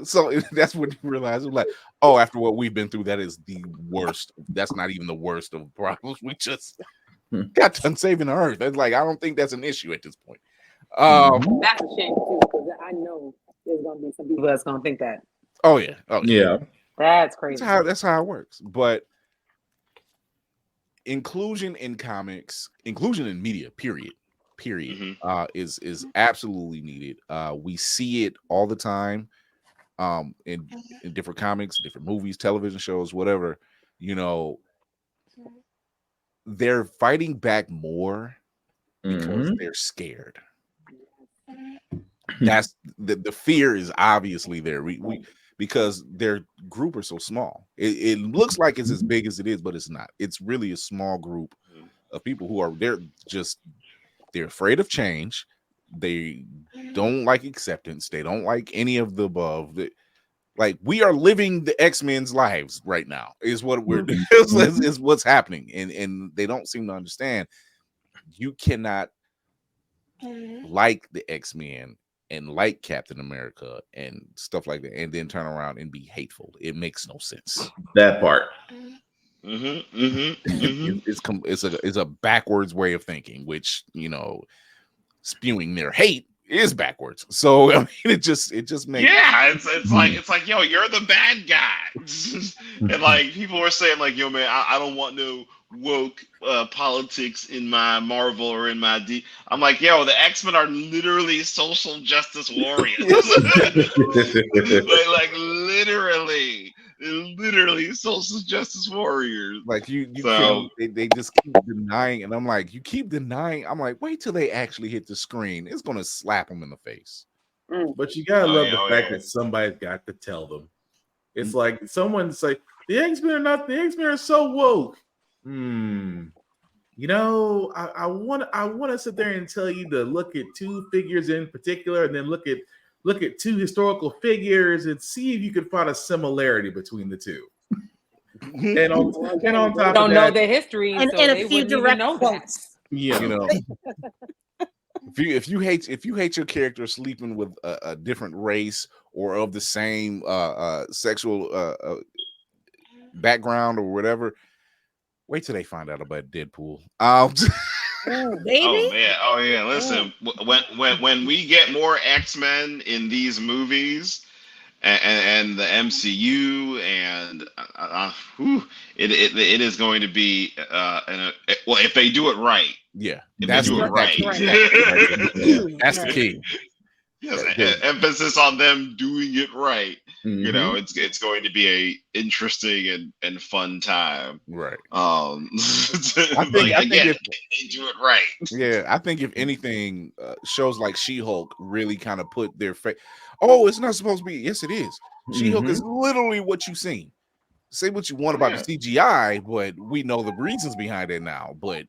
Speaker 3: So that's when you realize, it was like, oh, after what we've been through, that is the worst. That's not even the worst of problems. We just got done saving the earth. It's like, I don't think that's an issue at this point.
Speaker 6: That's a shame too, because I know there's gonna be some people that's gonna think that.
Speaker 3: Oh yeah.
Speaker 6: That's crazy.
Speaker 3: That's how it works. But inclusion in comics, inclusion in media, period, is absolutely needed. We see it all the time, in different comics, different movies, television shows, whatever. They're fighting back more because they're scared. That's the fear is obviously there. We because their group are so small. It looks like it's as big as it is, but it's not. It's really a small group of people who are they're afraid of change. They don't like acceptance. They don't like any of the above. Like we are living the X-Men's lives right now is what we're is what's happening. And they don't seem to understand. You cannot like the X-Men and like Captain America and stuff like that, and then turn around and be hateful. It makes no sense.
Speaker 5: That part.
Speaker 3: It's a backwards way of thinking, which spewing their hate is backwards. So I mean, it just makes
Speaker 7: it's like yo, you're the bad guy, and like people were saying like yo man, I don't want no woke politics in my Marvel or in my D. I'm like yo, the X-Men are literally social justice warriors, like literally social justice warriors.
Speaker 3: Like they just keep denying, and I'm like, you keep denying. I'm like, wait till they actually hit the screen. It's gonna slap them in the face.
Speaker 5: But you gotta love the fact that somebody's got to tell them. It's like someone's like, the X-Men are so woke. I want to sit there and tell you to look at two figures in particular, and then look at two historical figures and see if you can find a similarity between the two. And on top of that,
Speaker 6: don't know their history,
Speaker 4: and
Speaker 6: they
Speaker 4: a few
Speaker 6: wouldn't
Speaker 4: direct
Speaker 6: even know
Speaker 4: quotes.
Speaker 3: If you hate your character sleeping with a different race or of the same sexual background or whatever, wait till they find out about Deadpool.
Speaker 4: Baby.
Speaker 7: Oh yeah. Listen, when we get more X-Men in these movies and the MCU, and it is going to be well, if they do it right.
Speaker 3: Yeah,
Speaker 7: that's right.
Speaker 3: That's the key.
Speaker 7: Yes, emphasis on them doing it right. It's going to be a interesting and fun time.
Speaker 3: Right.
Speaker 7: I think if they do it right.
Speaker 3: Yeah, I think if anything, shows like She-Hulk really kind of put their face. Oh, it's not supposed to be. Yes, it is. She-Hulk is literally what you've seen. Say what you want about the CGI, but we know the reasons behind it now. But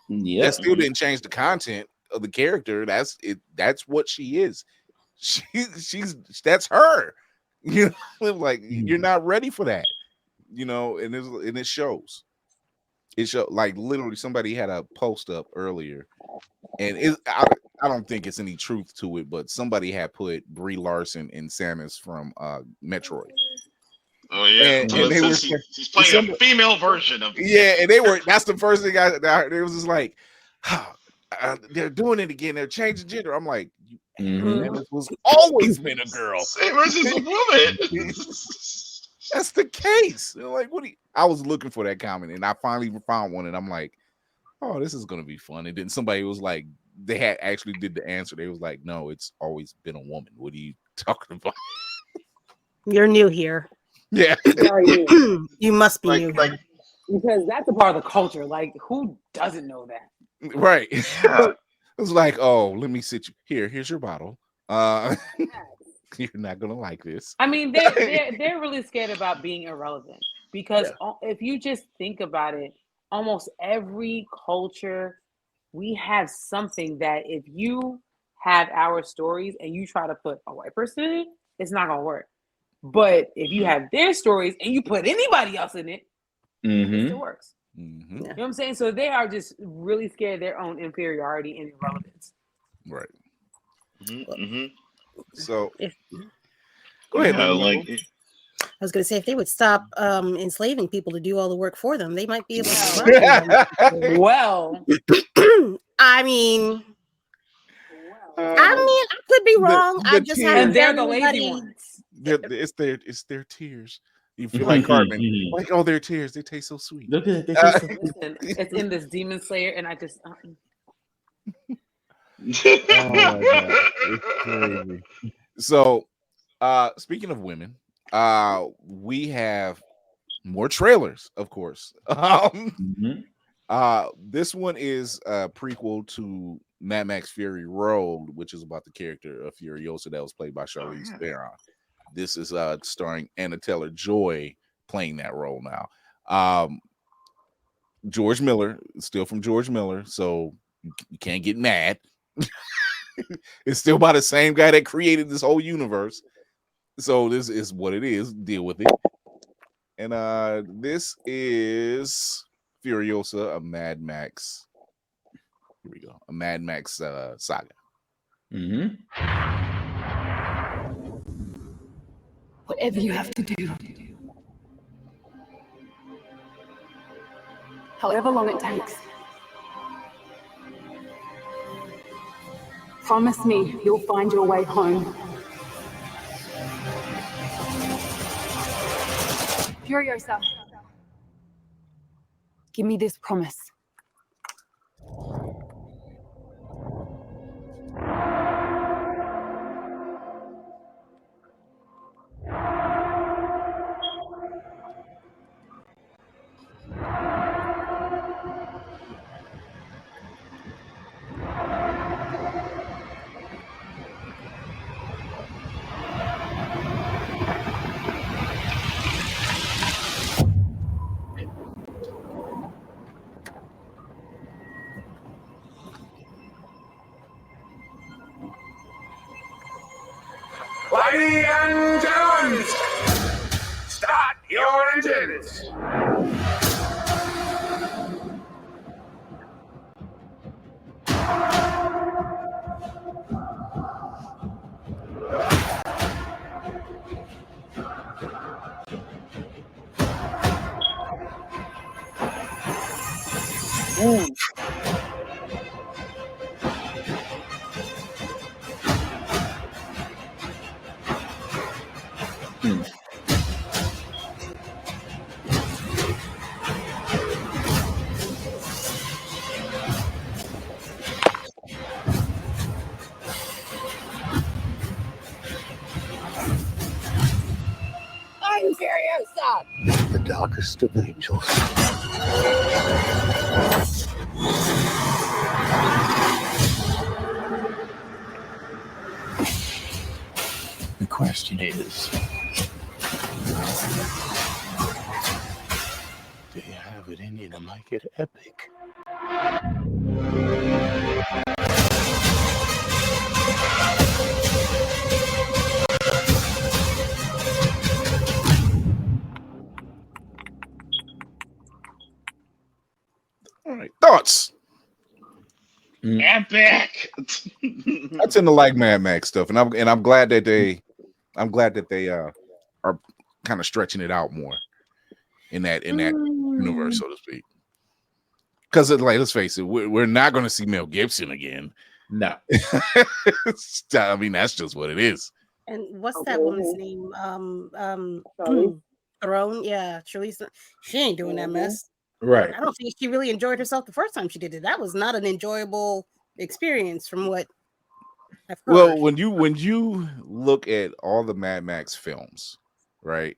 Speaker 3: that still didn't change the content of the character. That's it. That's what she is. That's her. Like you're not ready for that. And it shows. It shows like literally somebody had a post up earlier, and I don't think it's any truth to it, but somebody had put Brie Larson and Samus from Metroid.
Speaker 7: Oh yeah,
Speaker 3: and they were
Speaker 7: she's playing a female version of it.
Speaker 3: Yeah, and that's the first thing it was just like, they're doing it again. They're changing gender. I'm like, Samus was always been a girl.
Speaker 7: Samus is a woman.
Speaker 3: That's the case. Like, I was looking for that comment, and I finally found one, and I'm like, oh, this is gonna be fun. And then somebody was like, they had actually did the answer. They was like, no, it's always been a woman. What are you talking about?
Speaker 4: You're new here.
Speaker 3: Yeah.
Speaker 4: You must be new here.
Speaker 6: Because that's a part of the culture. Like, who doesn't know that?
Speaker 3: Right. It was like, oh, let me sit you here. Here's your bottle. You're not gonna like this.
Speaker 6: I mean, they're really scared about being irrelevant because if you just think about it, almost every culture, we have something that if you have our stories and you try to put a white person in it, it's not gonna work. But if you have their stories and you put anybody else in it, it still works. You know what I'm saying? So they are just really scared of their own inferiority and irrelevance.
Speaker 3: Right. So go ahead.
Speaker 4: I was going to say, if they would stop enslaving people to do all the work for them, they might be able to.
Speaker 6: Well,
Speaker 4: I mean, I could be wrong. I just haven't.
Speaker 6: They're the lazy ones.
Speaker 3: It's their tears. You feel like Cartman, like, oh, their tears. They taste so sweet.
Speaker 6: Listen, it's in this Demon Slayer, and I just.
Speaker 3: Oh my God. It's crazy. So, speaking of women, we have more trailers, of course. This one is a prequel to Mad Max Fury Road, which is about the character of Furiosa that was played by Charlize Theron. This is starring Anna Taylor-Joy playing that role now. George Miller, still from George Miller, so you can't get mad. It's still by the same guy that created this whole universe. So this is what it is. Deal with it. And this is Furiosa, a Mad Max. Here we go. A Mad Max saga.
Speaker 5: Mm-hmm.
Speaker 8: Whatever you have to do. However long it takes. Promise me you'll find your way home. Furiosa. Give me this promise.
Speaker 9: Ladies and gentlemen, start your engines.
Speaker 8: I'm Furiosa!
Speaker 10: The darkest of angels. The question is, do you have it in you to make it epic?
Speaker 3: All right, thoughts.
Speaker 7: Epic.
Speaker 3: I tend to like Mad Max stuff, and I'm glad that they are kind of stretching it out more in that universe, so to speak. Because like, let's face it, we're not going to see Mel Gibson again.
Speaker 5: No.
Speaker 3: I mean, that's just what it is.
Speaker 4: And what's that woman's name? Throne. Yeah, Charlize. She ain't doing that mess.
Speaker 5: Right.
Speaker 4: I don't think she really enjoyed herself the first time she did it. That was not an enjoyable experience, from what I've heard.
Speaker 3: Well, when you look at all the Mad Max films, right?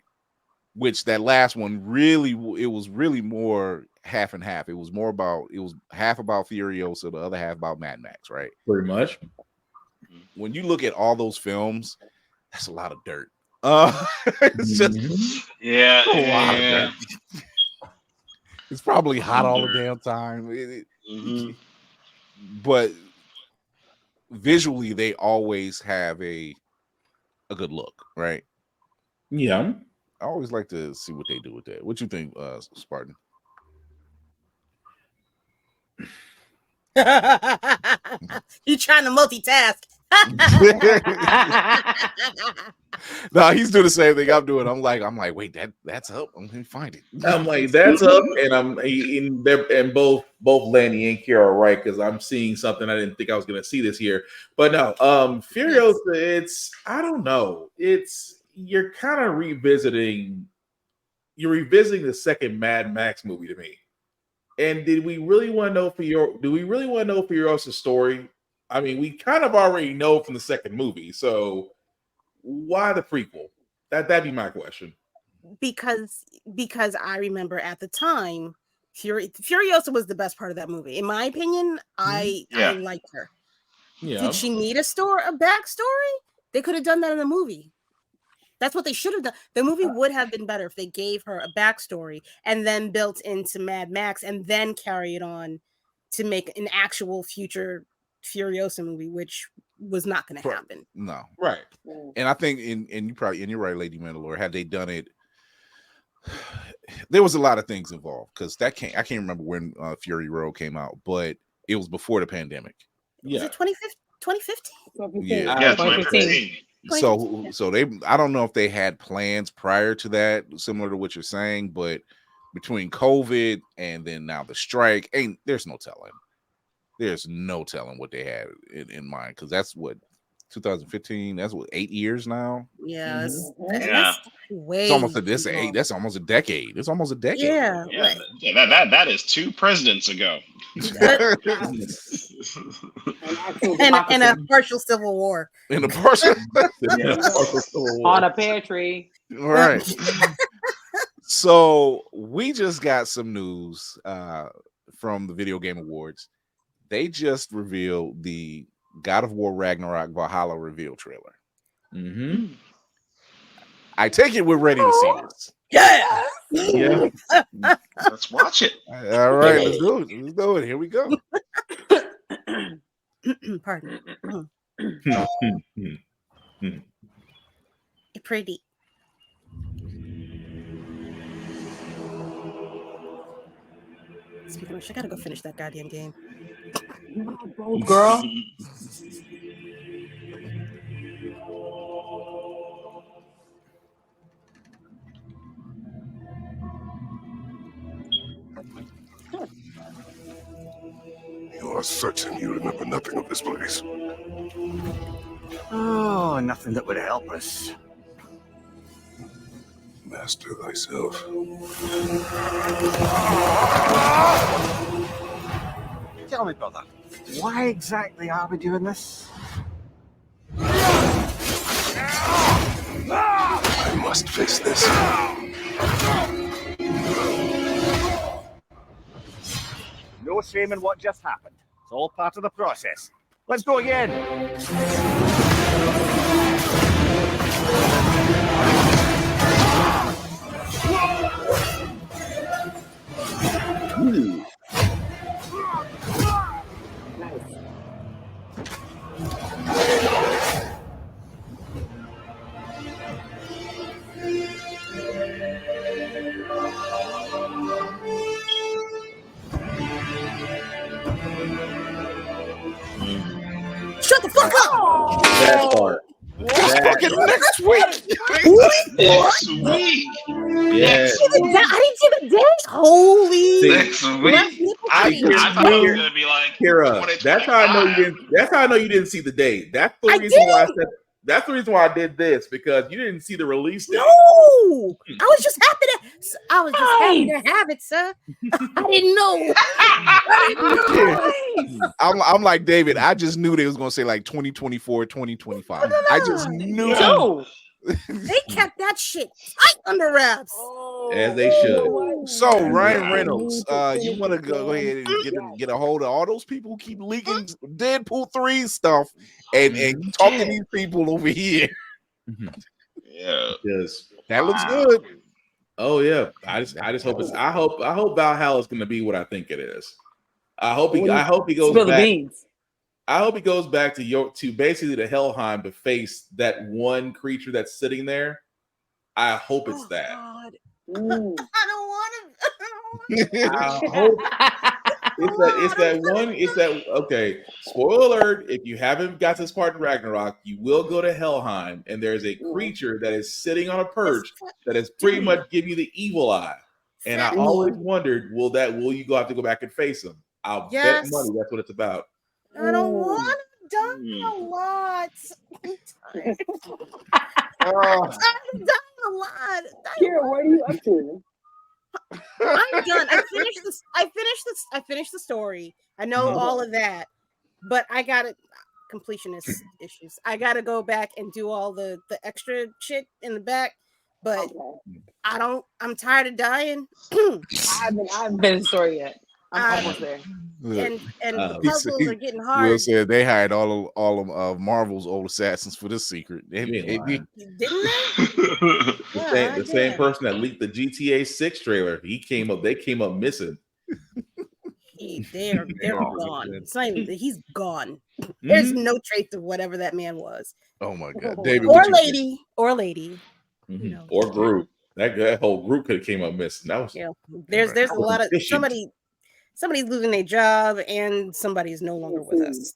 Speaker 3: Which that last one it was really more half and half. It was half about Furiosa, the other half about Mad Max, right?
Speaker 5: Pretty much.
Speaker 3: When you look at all those films, that's a lot of dirt. It's just
Speaker 7: Yeah.
Speaker 3: a lot of dirt. It's probably hot all the damn time. But visually, they always have a good look, right?
Speaker 5: Yeah.
Speaker 3: I always like to see what they do with that. What you think, Spartan?
Speaker 4: You trying to multitask.
Speaker 3: No, he's doing the same thing I'm doing. I'm like, wait, that's up. I'm gonna find it.
Speaker 5: I'm like, that's up, and both Lanny and Kira are right, because I'm seeing something I didn't think I was gonna see this year. But no, Furiosa, I don't know. You're kind of revisiting the second Mad Max movie to me. And do we really want to know Furiosa's story? I mean, we kind of already know from the second movie, so why the prequel? That'd be my question.
Speaker 4: Because I remember at the time, Furiosa was the best part of that movie. In my opinion, I liked her. Yeah. Did she need a backstory? They could have done that in the movie. That's what they should have done. The movie would have been better if they gave her a backstory and then built into Mad Max and then carry it on to make an actual future Furiosa movie, which was not going to happen.
Speaker 3: No,
Speaker 5: right.
Speaker 3: And I think, you're right, Lady Mandalore. Had they done it, there was a lot of things involved because I can't remember when Fury Road came out, but it was before the pandemic.
Speaker 4: Was it 2015?
Speaker 3: Yeah,
Speaker 7: 2015.
Speaker 3: So they, I don't know if they had plans prior to that, similar to what you're saying, but between COVID and then now the strike, there's no telling. There's no telling what they had in mind, because that's what 2015. That's what 8 years now.
Speaker 4: Yeah,
Speaker 7: that's
Speaker 4: way.
Speaker 3: It's almost that's almost a decade. It's almost a decade.
Speaker 4: Yeah,
Speaker 7: that is 2 presidents ago.
Speaker 4: and a partial civil war.
Speaker 3: In a partial
Speaker 6: civil war. On a pear tree.
Speaker 3: All right. So we just got some news from the Video Game Awards. They just revealed the God of War Ragnarok Valhalla reveal trailer.
Speaker 5: Mm-hmm.
Speaker 3: I take it we're ready to see this.
Speaker 4: Yeah.
Speaker 7: Let's watch it.
Speaker 3: All right, let's do it. Let's do it. Here we go.
Speaker 4: Pardon. Pretty. Speaking of which, I gotta go finish that goddamn game.
Speaker 6: Girl.
Speaker 9: You are certain you remember nothing of this place?
Speaker 10: Oh, nothing that would help us.
Speaker 9: Master thyself.
Speaker 10: Tell me, brother, why exactly are we doing this?
Speaker 9: I must face this.
Speaker 10: No shame in what just happened. It's all part of the process. Let's go again.
Speaker 4: Shut the fuck up!
Speaker 5: That part.
Speaker 3: Fucking next week.
Speaker 7: Next week.
Speaker 5: Yes.
Speaker 4: I didn't see the date. Holy.
Speaker 7: Next week. I thought it was gonna be like
Speaker 5: Kira, that's how I know you didn't. That's how I know you didn't see the date. That's the reason why I said. That's the reason why I did this, because you didn't see the release date.
Speaker 4: No, I was just happy to have it, sir. I didn't know.
Speaker 3: I'm like David. I just knew they was gonna say like 2024, 2025.
Speaker 4: No.
Speaker 3: I just knew.
Speaker 4: No. They kept that shit tight under wraps.
Speaker 5: As they should.
Speaker 3: So Ryan Reynolds, you want to go ahead and get a hold of all those people who keep leaking Deadpool 3 stuff and talk to these people over here.
Speaker 7: Yeah,
Speaker 5: yes,
Speaker 3: that looks good.
Speaker 5: Oh yeah, I just hope it's. I hope Valhalla is going to be what I think it is. I hope he goes
Speaker 6: Spill
Speaker 5: back.
Speaker 6: The beans.
Speaker 5: I hope he goes back to basically the Helheim to face that one creature that's sitting there. I hope it's that.
Speaker 4: God. I don't want to.
Speaker 5: I hope it's that one. It's that okay. Spoiler alert! If you haven't got this part in Ragnarok, you will go to Helheim, and there's a creature that is sitting on a perch that is pretty much give you the evil eye. And I always wondered, will you have to go back and face him? I'll bet money that's what it's about.
Speaker 4: I don't want to die a lot. I've done a lot.
Speaker 6: Kira, what are you up to?
Speaker 4: I'm done. I finished the story. I know all of that, but I got it. Completionist issues. I got to go back and do all the extra shit in the back. But I'm tired of dying.
Speaker 6: I haven't finished the story yet. I'm almost there.
Speaker 4: and the puzzles are getting hard.
Speaker 3: Will said they hired all of Marvel's old assassins for this secret.
Speaker 4: Didn't they?
Speaker 5: The same person that leaked the GTA 6 trailer. They came up missing.
Speaker 4: They're gone. It's not even, he's gone. There's no trace of whatever that man was.
Speaker 3: Oh my God, David,
Speaker 4: or lady,
Speaker 5: mm-hmm. Or group. That whole group could have came up missing. That was
Speaker 4: There's a lot of somebody's losing their job and somebody's no longer with us.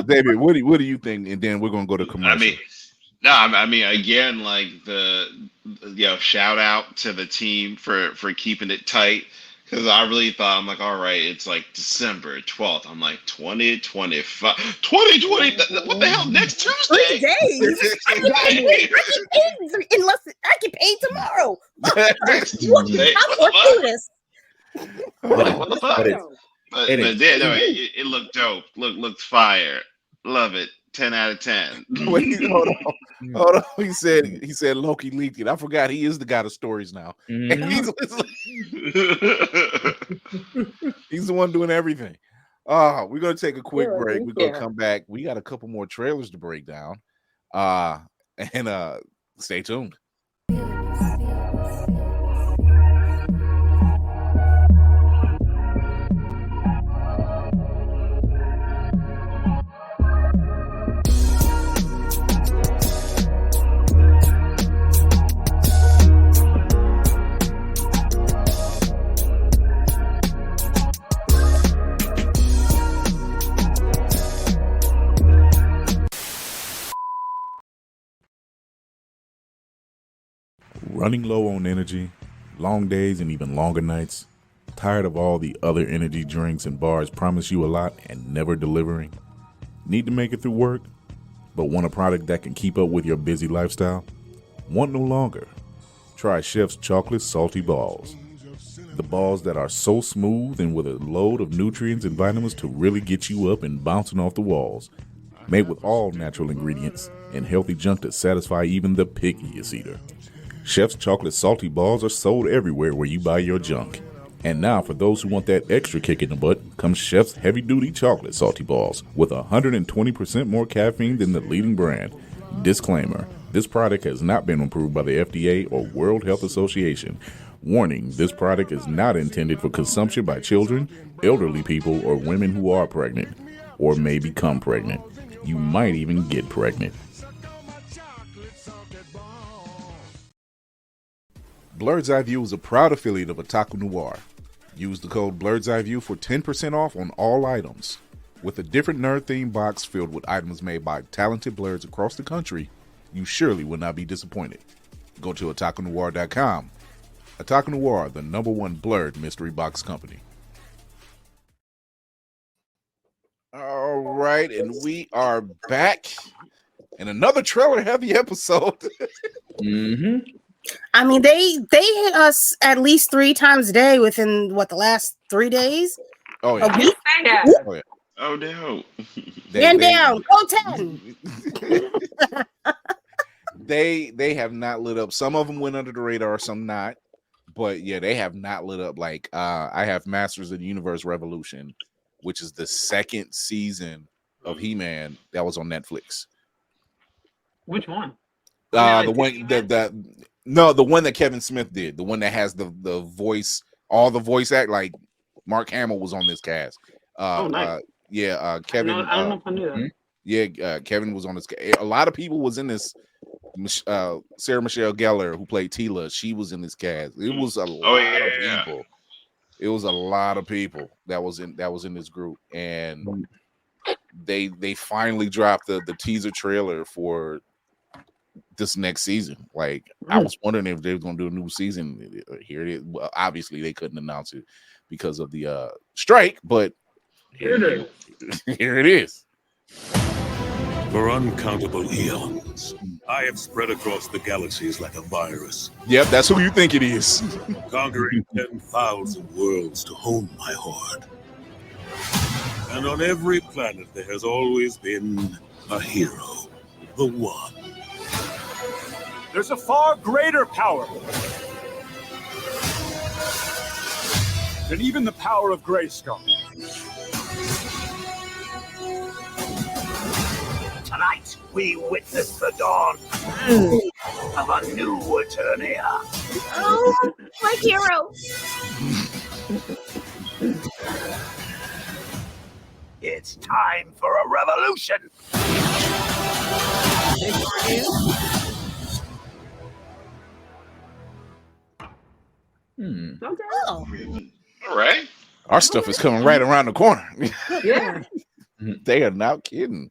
Speaker 3: David, what do you think? And then we're gonna go to commercial.
Speaker 7: I mean, again, like shout out to the team for keeping it tight. Because I really thought, I'm like, all right, it's like December 12th. I'm like, 2025. 2020? What the hell? Next Tuesday?
Speaker 4: 3 days? I get paid tomorrow.
Speaker 7: Next Tuesday? What the fuck? But it looked dope. Looked fire. Love it. 10 out of 10.
Speaker 3: Wait, hold on. He said Loki leaked it. I forgot he is the god of stories now. Mm-hmm. He's the one doing everything. We're gonna take a quick break. We're gonna come back. We got a couple more trailers to break down. And stay tuned. Running low on energy, long days and even longer nights, tired of all the other energy drinks and bars promise you a lot and never delivering? Need to make it through work, but want a product that can keep up with your busy lifestyle? Want no longer? Try Chef's Chocolate Salty Balls. The balls that are so smooth and with a load of nutrients and vitamins to really get you up and bouncing off the walls. Made with all natural ingredients and healthy junk to satisfy even the pickiest eater. Chef's Chocolate Salty Balls are sold everywhere where you buy your junk. And now, for those who want that extra kick in the butt, comes Chef's Heavy Duty Chocolate Salty Balls with 120% more caffeine than the leading brand. Disclaimer: this product has not been approved by the FDA or World Health Association. Warning: this product is not intended for consumption by children, elderly people, or women who are pregnant or may become pregnant. You might even get pregnant. Blurred's Eye View is a proud affiliate of Otaku Noir. Use the code Blurred's Eye View for 10% off on all items. With a different nerd-themed box filled with items made by talented blurs across the country, you surely will not be disappointed. Go to otakunoir.com. Otaku Noir, the #1 blurred mystery box company. All right, and we are back in another trailer-heavy episode.
Speaker 5: Mm-hmm.
Speaker 4: I mean, they hit us at least 3 times a day within the last 3 days.
Speaker 3: Oh yeah.
Speaker 7: Oh, yeah. Oh no.
Speaker 4: Down. Go 10.
Speaker 3: They have not lit up. Some of them went under the radar, some not. But yeah, they have not lit up. Like I have Masters of the Universe Revolution, which is the 2nd season of He-Man that was on Netflix.
Speaker 6: Which one?
Speaker 3: The one the one that Kevin Smith did, the one that has the voice, all the voice act, like Mark Hamill was on this cast.
Speaker 6: Nice.
Speaker 3: Kevin.
Speaker 6: I don't know if I knew that.
Speaker 3: Yeah, Kevin was on this. A lot of people was in this. Sarah Michelle Gellar, who played Tila, she was in this cast. It was a lot of people. It was a lot of people that was in this group, and they finally dropped the teaser trailer for this next season. Like I was wondering if they were going to do a new season. Here it is. Well, obviously they couldn't announce it because of the strike, but here it is.
Speaker 11: For uncountable eons, I have spread across the galaxies like a virus.
Speaker 3: Yep, that's who you think it is.
Speaker 11: Conquering 10,000 worlds to hone my horde. And on every planet there has always been a hero, the one.
Speaker 10: There's a far greater power than even the power of Grayskull. we witness the dawn of a new Eternia.
Speaker 4: Oh, my hero.
Speaker 10: It's time for a revolution.
Speaker 6: Okay.
Speaker 4: Oh.
Speaker 7: All right.
Speaker 3: Our stuff is coming right around the corner.
Speaker 6: Yeah.
Speaker 3: They are not kidding.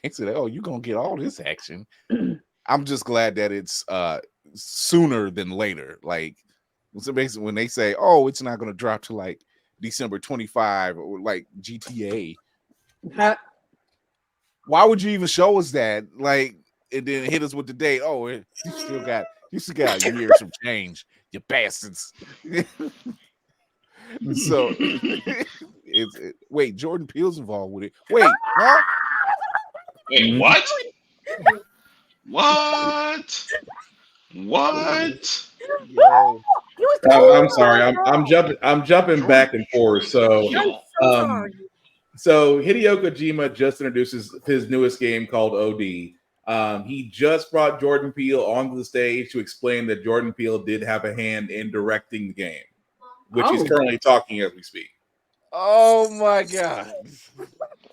Speaker 3: They said, "Oh, you're gonna get all this action." I'm just glad that it's sooner than later. Like, so basically, when they say, "Oh, it's not gonna drop to like December 25" or like GTA, why would you even show us that? Like, and then hit us with the date. Oh, you still got years from change, you bastards. So, wait, Jordan Peele's involved with it. Wait, huh?
Speaker 7: Wait, what? What?
Speaker 3: Yo.
Speaker 5: I'm sorry. I'm jumping back and forth. So Hideo Kojima just introduces his newest game called OD. He just brought Jordan Peele onto the stage to explain that Jordan Peele did have a hand in directing the game, which he's currently talking as we speak.
Speaker 3: Oh my god!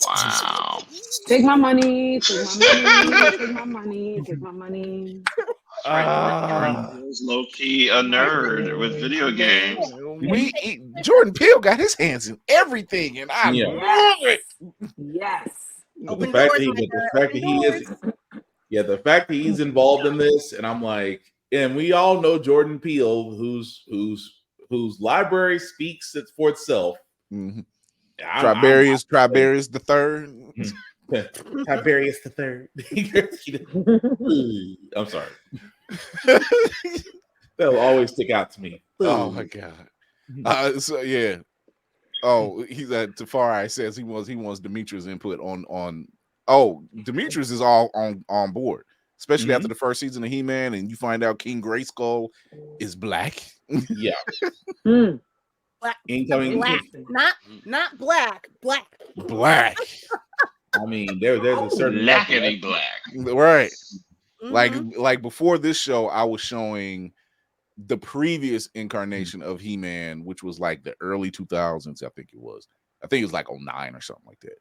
Speaker 7: Wow!
Speaker 6: Take my money. Take my money. Take my money. Take my money.
Speaker 7: Low key a nerd with video games.
Speaker 3: Jordan Peele got his hands in everything, and I love it.
Speaker 6: Yes.
Speaker 5: The fact that he's involved in this, and I'm like, and we all know Jordan Peele, whose library speaks for itself.
Speaker 3: Mm-hmm. Triberius the third.
Speaker 5: Tiberius the third. I'm sorry. That'll always stick out to me.
Speaker 3: Oh my god. So yeah. Oh, he's Tafari says he wants Demetrius' input on. Oh, Demetrius is all on board, especially after the first season of He-Man, and you find out King Grayskull is black.
Speaker 5: Yeah.
Speaker 4: Black.
Speaker 5: Incoming.
Speaker 4: Black. Not black.
Speaker 3: Black.
Speaker 5: I mean, there's a certain
Speaker 7: blackity black.
Speaker 3: Right. Like before this show, I was showing the previous incarnation of He-Man, which was like the early 2000s, I think it was like 09 or something like that.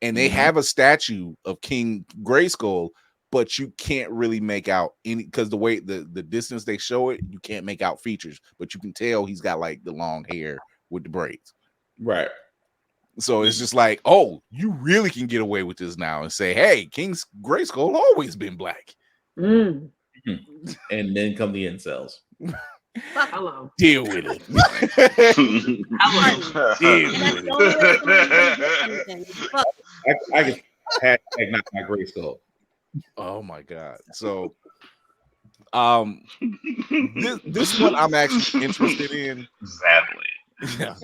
Speaker 3: And they have a statue of King Grayskull, but you can't really make out any, because the way the distance they show it, you can't make out features, but you can tell he's got like the long hair with the braids.
Speaker 5: Right.
Speaker 3: So it's just like, oh, you really can get away with this now and say, hey, King Grayskull always been black.
Speaker 5: And then come the incels.
Speaker 6: Hello.
Speaker 3: Deal with it.
Speaker 5: I can hashtag not my Grayskull.
Speaker 3: Oh my god. So this one I'm actually interested in.
Speaker 7: Sadly.
Speaker 3: Yeah,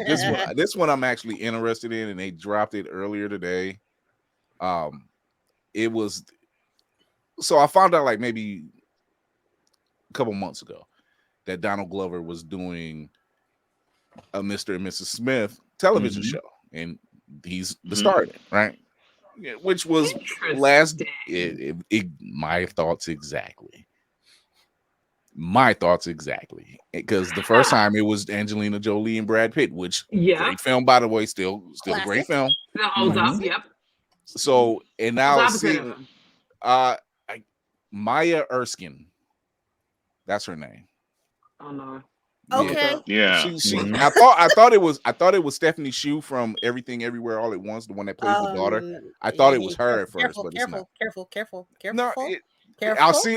Speaker 3: this one I'm actually interested in, and they dropped it earlier today. It was, so I found out like maybe a couple months ago that Donald Glover was doing a Mr. and Mrs. Smith television show, and he's the star of it, right? Yeah, which was my thoughts exactly. Because the first time it was Angelina Jolie and Brad Pitt, which great film, by the way, still a great film.
Speaker 6: Still holds up. Yep.
Speaker 3: So, and now seeing Maya Erskine, that's her name.
Speaker 6: Oh no.
Speaker 4: Okay.
Speaker 7: Yeah.
Speaker 3: I thought it was Stephanie Shu from Everything Everywhere All at Once, the one that plays the daughter. I thought it was her at first, but it's not.
Speaker 4: Careful.
Speaker 3: No,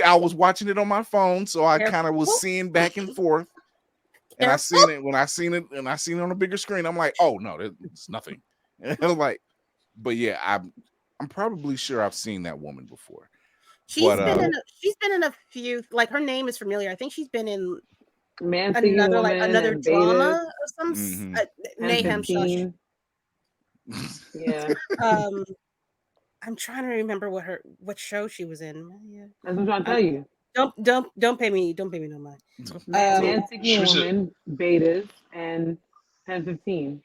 Speaker 3: I was watching it on my phone, so I kind of was seeing back and forth. And I seen it on a bigger screen. I'm like, oh no, it's nothing. And I'm like, but yeah, I'm probably sure I've seen that woman before.
Speaker 4: She's been in a few, like her name is familiar. I think she's been in another drama or some Mayhem show.
Speaker 6: Yeah.
Speaker 4: I'm trying to remember what show she was in.
Speaker 6: Yeah. That's what I'm trying to tell you.
Speaker 4: Don't pay me no mind.
Speaker 6: Man Seeking Woman, Betas, and 10-15.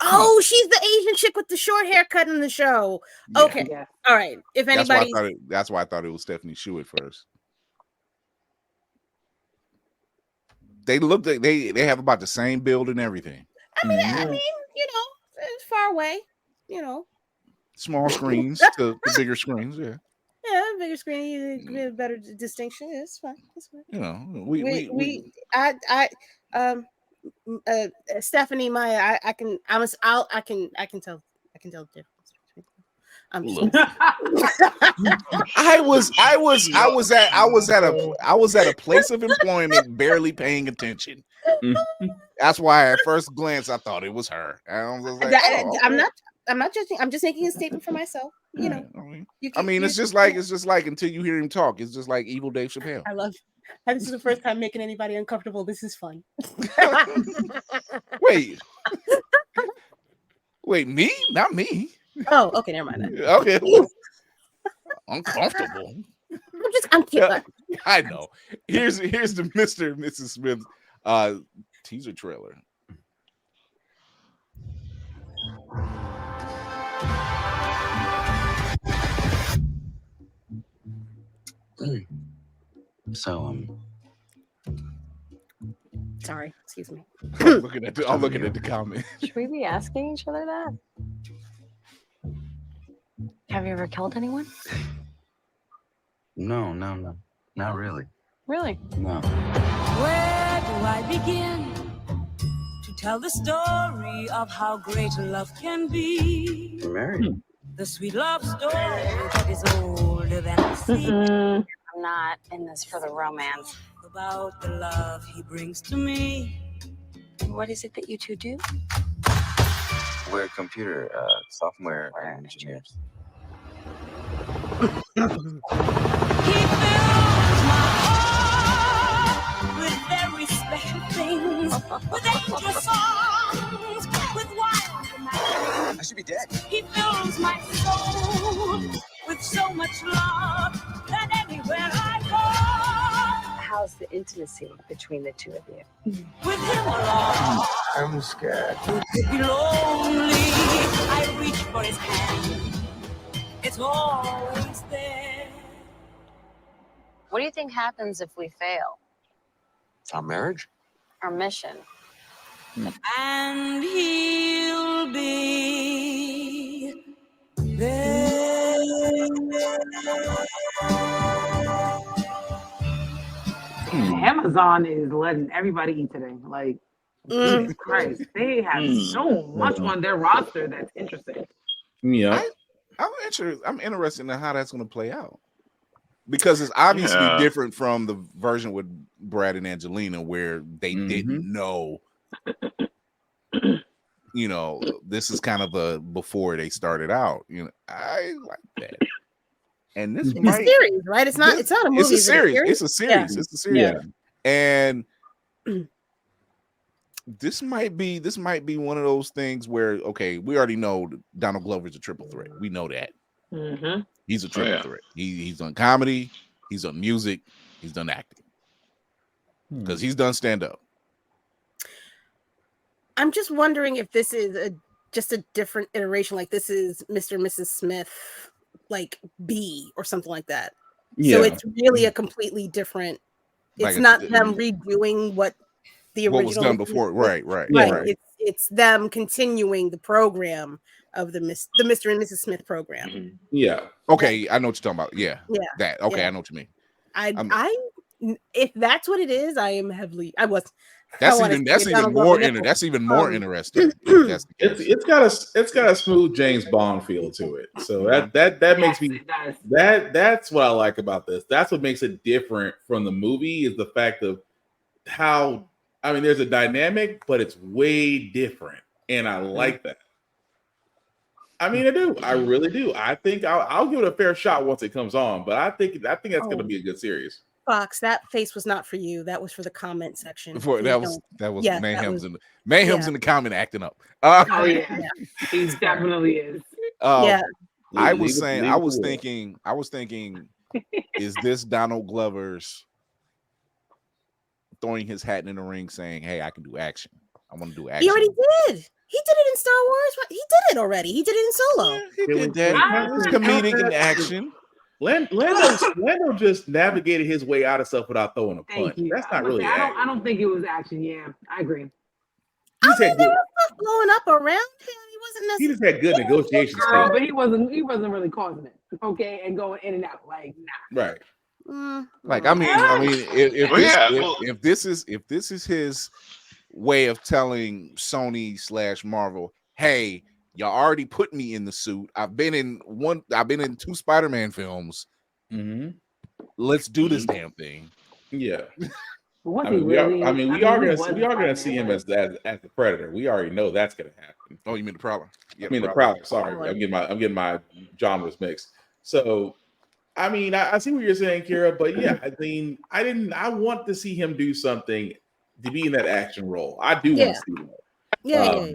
Speaker 4: Oh, she's the Asian chick with the short haircut in the show.
Speaker 3: Yeah.
Speaker 4: Okay, all right. If anybody,
Speaker 3: that's why I thought it was Stephanie Shu at first. They look like they have about the same build and everything.
Speaker 4: I mean, it's far away.
Speaker 3: Small screens to the bigger screens. Yeah.
Speaker 4: Yeah, bigger screen, you get a better distinction. It's fine. It's fine. Stephanie Maya, I can tell the difference. I was at a place of employment, barely paying attention. That's why at first glance I thought it was her. I was like, I'm not judging. I'm just making a statement for myself.
Speaker 3: It's just like until you hear him talk, it's just like evil Dave Chappelle.
Speaker 4: I love. This is the first time making anybody uncomfortable. This is fun.
Speaker 3: Wait, me? Not me.
Speaker 4: Oh, okay, never mind that.
Speaker 3: Okay. Uncomfortable.
Speaker 4: I'm cute.
Speaker 3: I know. Here's the Mr. and Mrs. Smith teaser trailer.
Speaker 12: So,
Speaker 4: sorry, excuse me.
Speaker 3: I'm looking at the comment.
Speaker 13: Should we be asking each other that? Have you ever killed anyone?
Speaker 12: no, not really.
Speaker 13: Really?
Speaker 12: No.
Speaker 14: Where do I begin to tell the story of how great love can be?
Speaker 12: You're married.
Speaker 14: The sweet love story that is older than the sea.
Speaker 13: I'm not in this for the romance.
Speaker 14: About the love he brings to me.
Speaker 13: What is it that you two do?
Speaker 12: We're computer software engineers.
Speaker 14: He fills my heart with very special things, with angel songs, with wild imaginings.
Speaker 12: I should be dead.
Speaker 14: He fills my soul with so much love that anywhere I go,
Speaker 13: How's the intimacy between the two of you?
Speaker 14: with him along.
Speaker 12: I'm scared.
Speaker 14: Could be lonely. I reach for his hand. It's always there.
Speaker 13: What do you think happens if we fail
Speaker 12: Our marriage?
Speaker 13: our mission?
Speaker 14: And he'll be there.
Speaker 6: Amazon is letting everybody eat today. Like, Jesus Christ, they have so much on their roster that's interesting.
Speaker 5: Yeah.
Speaker 3: I'm interested in how that's going to play out, because it's obviously different from the version with Brad and Angelina, where they didn't know. This is kind of a before they started out. I like that. And this
Speaker 4: It's a series, right? It's not a movie.
Speaker 3: It's a series. It's a series.
Speaker 4: Yeah.
Speaker 3: It's a series.
Speaker 5: Yeah.
Speaker 3: And this might be one of those things where, okay, we already know Donald Glover's a triple threat. We know that.
Speaker 6: Mm-hmm.
Speaker 3: He's a triple threat. He's done comedy, he's done music, he's done acting. Because he's done stand-up.
Speaker 4: I'm just wondering if this is just a different iteration. Like this is Mr. and Mrs. Smith, like B or something like that.
Speaker 5: Yeah.
Speaker 4: So it's really a completely different. It's not them redoing what the original
Speaker 3: was done before. Right.
Speaker 4: It's them continuing the program of the Mr. and Mrs. Smith program.
Speaker 5: Yeah.
Speaker 3: Okay, I know what you're talking about. Yeah.
Speaker 4: Yeah.
Speaker 3: That. Okay,
Speaker 4: Yeah.
Speaker 3: I know what you mean.
Speaker 4: If that's what it is, I am heavily.
Speaker 3: That's even more interesting.
Speaker 5: It's got a smooth James Bond feel to it. So that makes me that's what I like about this. That's what makes it different from the movie, is the fact of how, I mean, there's a dynamic, but it's way different, and I like that. I mean, I do. I really do. I think I'll give it a fair shot once it comes on, but I think that's going to be a good series.
Speaker 4: Fox, that face was not for you. That was for the comment section.
Speaker 3: That was Mayhem's in the comment acting up.
Speaker 6: He definitely is.
Speaker 3: I was thinking, is this Donald Glover's throwing his hat in the ring, saying, "Hey, I can do action. I want to do action.
Speaker 4: He already did. He did it in Star Wars. He did it already. He did it in Solo.
Speaker 3: He did that. It was comedic in action.
Speaker 5: Lando just navigated his way out of stuff without throwing a punch.
Speaker 6: Thank you.
Speaker 5: That's not really action.
Speaker 6: I don't think it was action. Yeah, I agree.
Speaker 4: There was stuff blowing up around him. He wasn't necessarily.
Speaker 5: He just had good negotiation skills.
Speaker 6: But he wasn't really causing it. Okay, and going in and out like nah.
Speaker 5: Right.
Speaker 3: Like I mean, if this is his way of telling Sony / Marvel, hey, y'all already put me in the suit. I've been in 2 Spider-Man films.
Speaker 5: Mm-hmm.
Speaker 3: Let's do this damn thing.
Speaker 5: Yeah.
Speaker 6: We
Speaker 5: are gonna see him as the Predator. We already know that's gonna happen.
Speaker 3: Oh, you mean the Prowler?
Speaker 5: Yeah, the Prowler. Sorry, I'm getting my genres mixed. So, I mean, I see what you're saying, Kira, but yeah, I mean, I want to see him do something to be in that action role. I do want to see that.
Speaker 4: Yeah.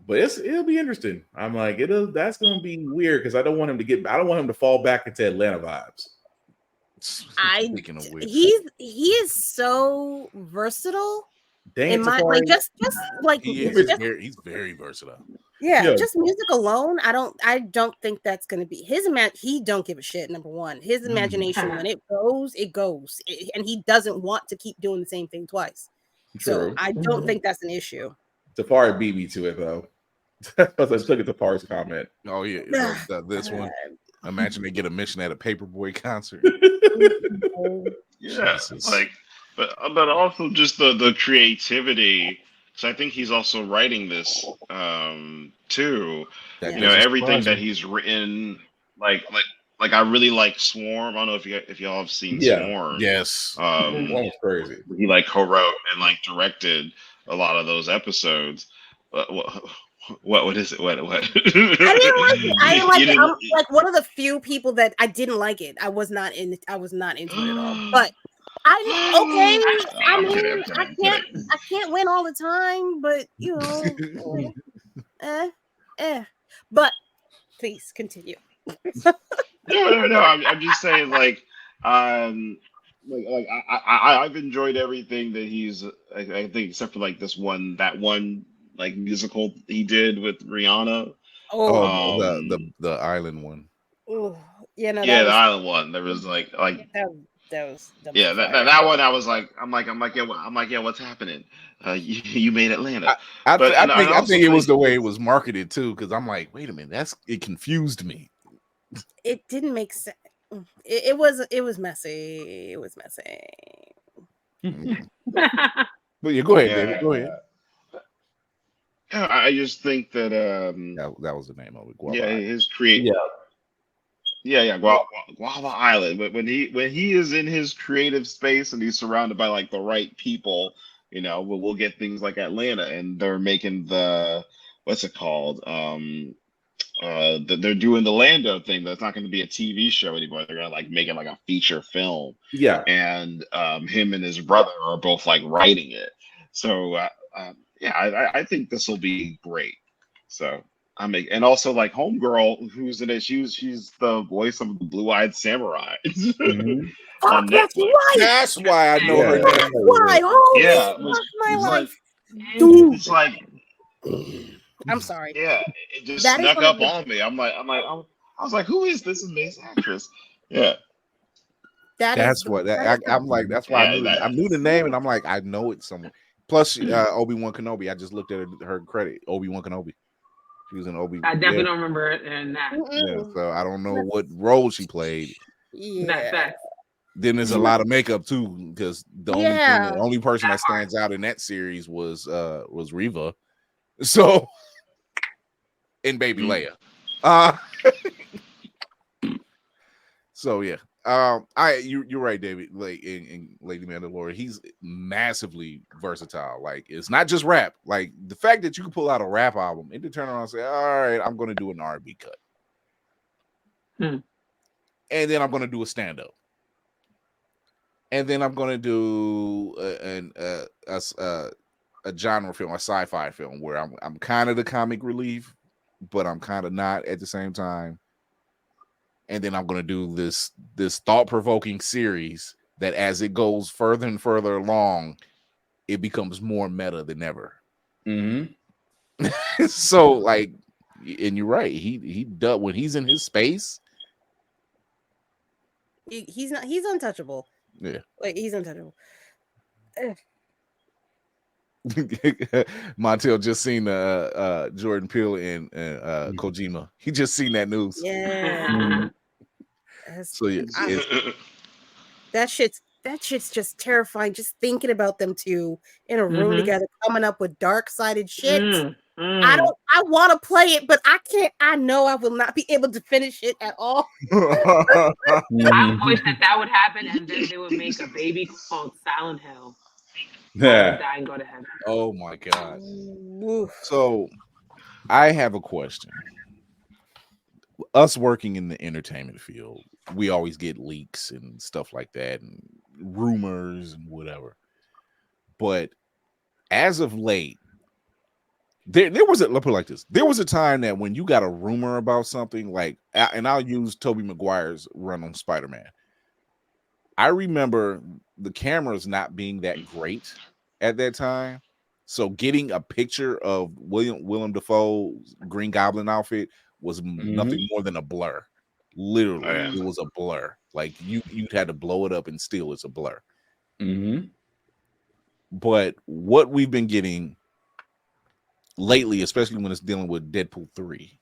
Speaker 5: But it'll be interesting. I'm like, that's gonna be weird because I don't want him to fall back into Atlanta vibes.
Speaker 4: He is so versatile.
Speaker 3: He's very versatile.
Speaker 4: Yeah, just music alone. I don't think that's going to be his he don't give a shit. Number one, his imagination when it goes, and he doesn't want to keep doing the same thing twice.
Speaker 5: True.
Speaker 4: So I don't think that's an issue.
Speaker 5: Tafari beat me to it though. Because I took it to Tafari's comment.
Speaker 3: Oh yeah, this one. Imagine they get a mission at a Paperboy concert.
Speaker 7: Yeah, but also just the creativity. So I think he's also writing this too. Everything that he's written, like I really like Swarm. I don't know if y'all have seen Swarm.
Speaker 3: Yes.
Speaker 5: Swarm was crazy.
Speaker 7: He co-wrote and directed a lot of those episodes. What is it? What?
Speaker 4: I didn't like it. I'm one of the few people that I didn't like it. I was not into it at all. But I can't win all the time, but But please continue.
Speaker 7: No. I'm just saying, I've enjoyed everything that he's. I think except for this one, musical he did with Rihanna.
Speaker 3: The island one.
Speaker 4: Oh, yeah, no.
Speaker 7: The island one. There was that was that one. I was what's happening? You made Atlanta.
Speaker 3: I think it was the way it was marketed too, because I'm like, wait a minute, it confused me.
Speaker 4: It didn't make sense. It was messy. It was messy.
Speaker 3: But yeah, go ahead, David. Go ahead.
Speaker 7: I just think that
Speaker 3: that was the name of it. Guava
Speaker 7: his creative. Guava Island. But when he is in his creative space and he's surrounded by the right people, we'll get things like Atlanta, and they're making what's it called? They're doing the Lando thing. That's not going to be a TV show anymore. They're gonna make it a feature film.
Speaker 5: Yeah,
Speaker 7: and him and his brother are both writing it. So. I think this will be great. So and also Homegirl, who's in it. She's the voice of the Blue-Eyed Samurai.
Speaker 5: Mm-hmm.
Speaker 4: That's right.
Speaker 3: That's why I know her.
Speaker 4: That's why. My life, dude.
Speaker 7: It's
Speaker 4: I'm sorry.
Speaker 7: Yeah, it just snuck up on me. I was like, who is this amazing actress? Yeah.
Speaker 3: That's why I knew the name, and I'm like, I know it somewhere. Plus, Obi-Wan Kenobi. I just looked at her credit. Obi-Wan Kenobi. She was in Obi.
Speaker 6: I definitely don't remember it in that.
Speaker 3: Yeah, so I don't know what role she played.
Speaker 6: Yeah.
Speaker 3: Then there's a lot of makeup too, because the only person that stands out in that series was Reva. So, and Baby Leia. So yeah. You're right, David. In Lady Mandalorian, he's massively versatile. It's not just rap. The fact that you can pull out a rap album and then turn around and say, "All right, I'm going to do an R&B cut," and then I'm going to do a stand up, and then I'm going to do a genre film, a sci-fi film, where I'm kind of the comic relief, but I'm kind of not at the same time. And then I'm going to do this thought-provoking series that, as it goes further and further along, it becomes more meta than ever.
Speaker 5: Mm-hmm.
Speaker 3: So like, and you're right. He does when he's in his space.
Speaker 4: He's not. He's untouchable.
Speaker 3: Yeah.
Speaker 4: Like he's untouchable.
Speaker 3: Montel just seen Jordan Peele and Kojima. He just seen that news.
Speaker 4: Yeah.
Speaker 3: So yeah,
Speaker 4: that shit's just terrifying. Just thinking about them two in a room together, coming up with dark-sided shit. I want to play it, but I can't. I know I will not be able to finish it at all.
Speaker 6: I wish that would happen, and then they would make a baby called Silent Hill.
Speaker 5: Yeah.
Speaker 6: Die and go to heaven.
Speaker 3: Oh my god. So I have a question. Us working in the entertainment field, we always get leaks and stuff like that and rumors and whatever. But as of late, there was let's put it like this. There was a time that when you got a rumor about something, like, and I'll use Tobey Maguire's run on Spider-Man. I remember the cameras not being that great at that time. So getting a picture of Willem Dafoe's Green Goblin outfit was nothing more than a blur. Literally, it was a blur. Like you'd had to blow it up and still it's a blur. But what we've been getting lately, especially when it's dealing with Deadpool 3,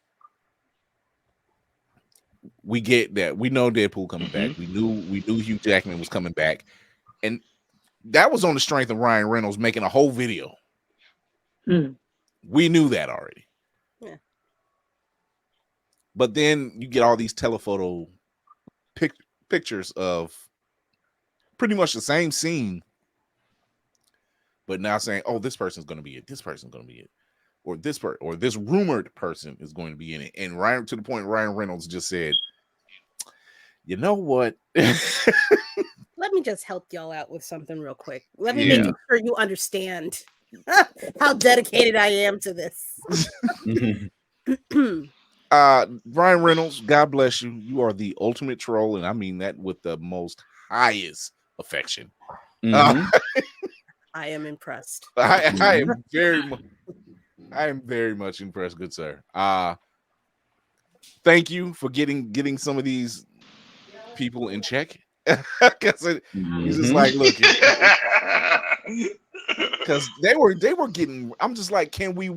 Speaker 3: we get that we know Deadpool coming back. We knew Hugh Jackman was coming back, and that was on the strength of Ryan Reynolds making a whole video. We knew that already.
Speaker 4: Yeah.
Speaker 3: But then you get all these telephoto pictures of pretty much the same scene, but now saying, "Oh, this person's going to be it. This person's going to be it." Or this rumored person is going to be in it. And Ryan, to the point, Ryan Reynolds just said, "You know what?
Speaker 4: Let me just help y'all out with something real quick. Let me make sure you understand how dedicated I am to this."
Speaker 3: Ryan Reynolds, God bless you. You are the ultimate troll, and I mean that with the most highest affection.
Speaker 4: I am impressed.
Speaker 3: I am very much impressed, good sir. Thank you for getting some of these people in check. Because he's just like, look, because they were getting. I'm just like, can we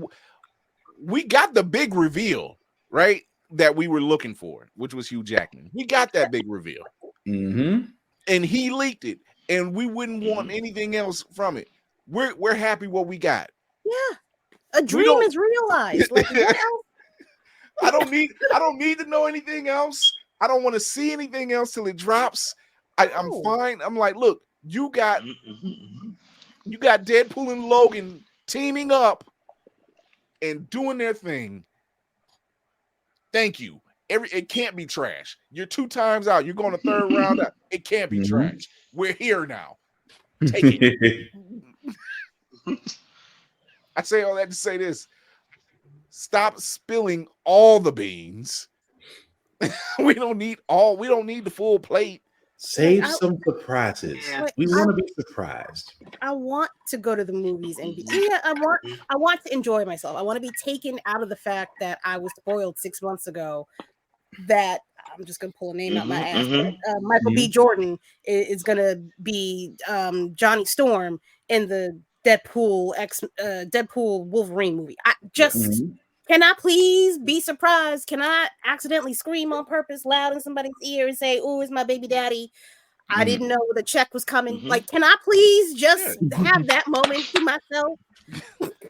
Speaker 3: got the big reveal, right? That we were looking for, which was Hugh Jackman. We got that big reveal, and he leaked it, and we wouldn't want anything else from it. We're happy what we got.
Speaker 4: Yeah. A dream is realized. Like, what else?
Speaker 3: I don't need to know anything else. I don't want to see anything else till it drops. I'm fine. I'm like, look, you got Deadpool and Logan teaming up and doing their thing. Thank you. It can't be trash. You're 2 times out. You're going to third round out. It can't be trash. We're here now. Take it. I say all that to say this. Stop spilling all the beans. We don't need the full plate.
Speaker 5: Save some surprises. We want to be surprised.
Speaker 4: I want to go to the movies and I want to enjoy myself. I want to be taken out of the fact that I was spoiled 6 months ago. That I'm just gonna pull a name out my ass. But, Michael B. Jordan is gonna be Johnny Storm in the Deadpool Wolverine movie. I just can I please be surprised? Can I accidentally scream on purpose loud in somebody's ear and say, "Oh, it's my baby daddy"? I didn't know the check was coming. Like, can I please just have that moment to myself?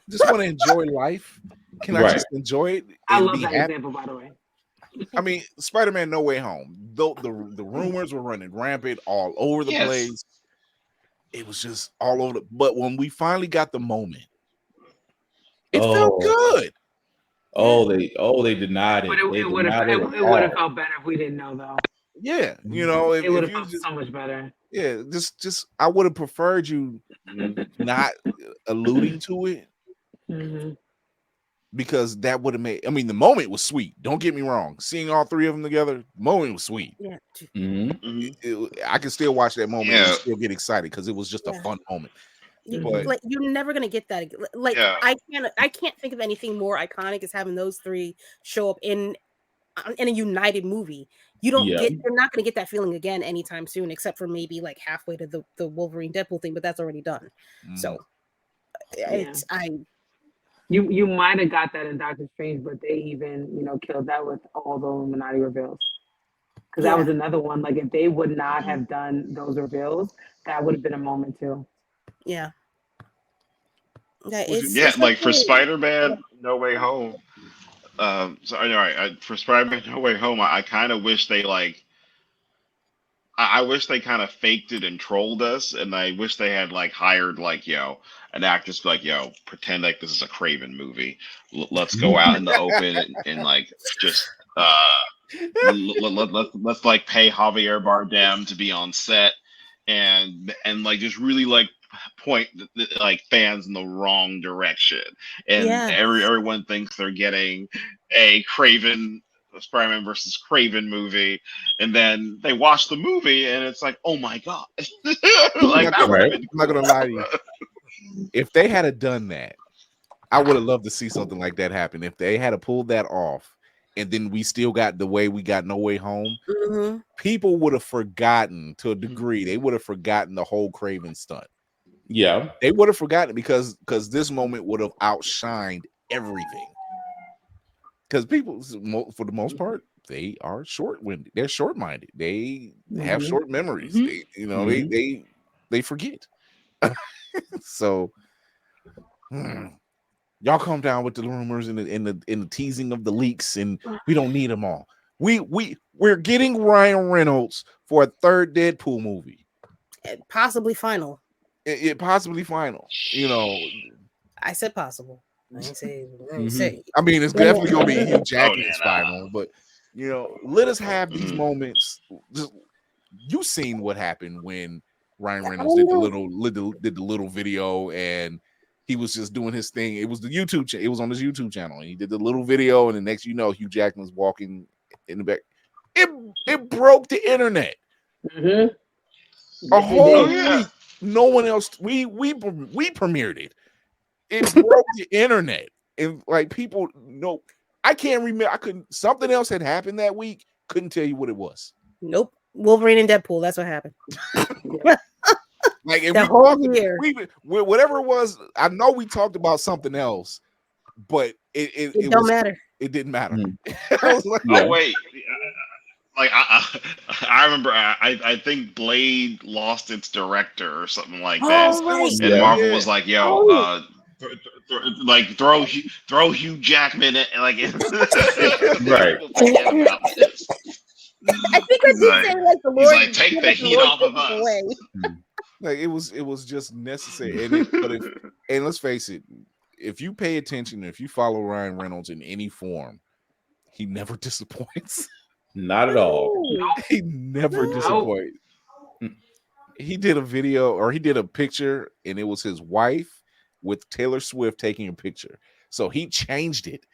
Speaker 3: Just want to enjoy life. Can I just enjoy it?
Speaker 6: I love that example, by the way.
Speaker 3: I mean, Spider-Man No Way Home. Though the rumors were running rampant all over the place. It was just all over. But when we finally got the moment, it felt good.
Speaker 5: They denied it.
Speaker 6: But it would have felt better if we didn't know, though.
Speaker 3: Yeah, you know,
Speaker 6: it would have felt so much better.
Speaker 3: Yeah, just I would have preferred you not alluding to it. Because that would have made. I mean, the moment was sweet. Don't get me wrong. Seeing all 3 of them together, the moment was sweet.
Speaker 4: Yeah.
Speaker 3: I can still watch that moment and still get excited because it was just a fun moment.
Speaker 4: Like you're never gonna get that. Like I can't think of anything more iconic as having those three show up in a united movie. You don't get. You're not gonna get that feeling again anytime soon, except for maybe like halfway to the Wolverine Deadpool thing, but that's already done. So it's
Speaker 6: You might have got that in Doctor Strange, but they even killed that with all the Illuminati reveals. Because that was another one. Like if they would not have done those reveals, that would have been a moment too.
Speaker 4: Yeah.
Speaker 7: Like for Spider-Man No Way Home. For Spider-Man No Way Home, I kind of wish they I wish they kind of faked it and trolled us, and I wish they had hired an actress to pretend like this is a Craven movie. Let's go out in the open and just let's pay Javier Bardem to be on set and just really point fans in the wrong direction, and everyone thinks they're getting a Craven Spider-Man versus Craven movie, and then they watch the movie and it's like, oh my god.
Speaker 3: I'm not gonna lie to you. If they had done that, I would have loved to see something like that happen. If they had pulled that off, and then we still got the way we got No Way Home, people would have forgotten to a degree. They would have forgotten the whole Craven stunt.
Speaker 5: Yeah,
Speaker 3: they would have forgotten because this moment would have outshined everything. Because people, for the most part, they are short-winded. They're short-minded. They have short memories. They forget. So, y'all calm down with the rumors and the teasing of the leaks, and we don't need them all. We're getting Ryan Reynolds for a third Deadpool movie,
Speaker 4: possibly final.
Speaker 3: It possibly final.
Speaker 4: I said possible. I didn't say.
Speaker 3: I mean, it's definitely gonna be Hugh Jackman's final, but let us have these moments. You seen what happened when Ryan Reynolds did the little video, and he was just doing his thing. It was the YouTube. It was on his YouTube channel, and he did the little video, and the next Hugh Jackman's walking in the back. It broke the internet. A whole week. No one else. We premiered it. It broke the internet, and people know. I can't remember. Something else had happened that week. Couldn't tell you what it was.
Speaker 4: Nope. Wolverine and Deadpool. That's what happened.
Speaker 3: The whole year. Whatever it was, I know we talked about something else, but it don't
Speaker 4: matter.
Speaker 3: It didn't matter.
Speaker 7: Oh wait. I remember. I think Blade lost its director or something like that, and Marvel was like, "Yo, throw Hugh Jackman in,
Speaker 5: right."
Speaker 4: I think I did say the Lord.
Speaker 7: He's take the heat off of us.
Speaker 3: It was just necessary, and let's face it, if you pay attention, if you follow Ryan Reynolds in any form, he never disappoints.
Speaker 5: Not at all.
Speaker 3: He never disappoints. He did a video, or he did a picture, and it was his wife with Taylor Swift taking a picture. So he changed it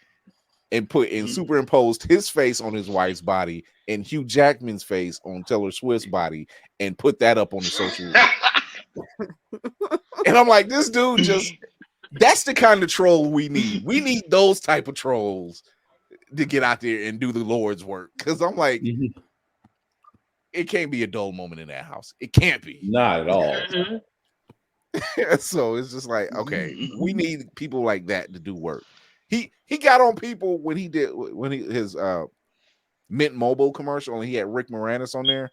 Speaker 3: and superimposed his face on his wife's body and Hugh Jackman's face on Taylor Swift's body and put that up on the social media. And I'm like, this dude that's the kind of troll we need. We need those type of trolls to get out there and do the Lord's work. Because I'm like, it can't be a dull moment in that house. It can't be.
Speaker 5: Not at all.
Speaker 3: So it's just like, okay, we need people like that to do work. He got on people when his Mint Mobile commercial, and he had Rick Moranis on there.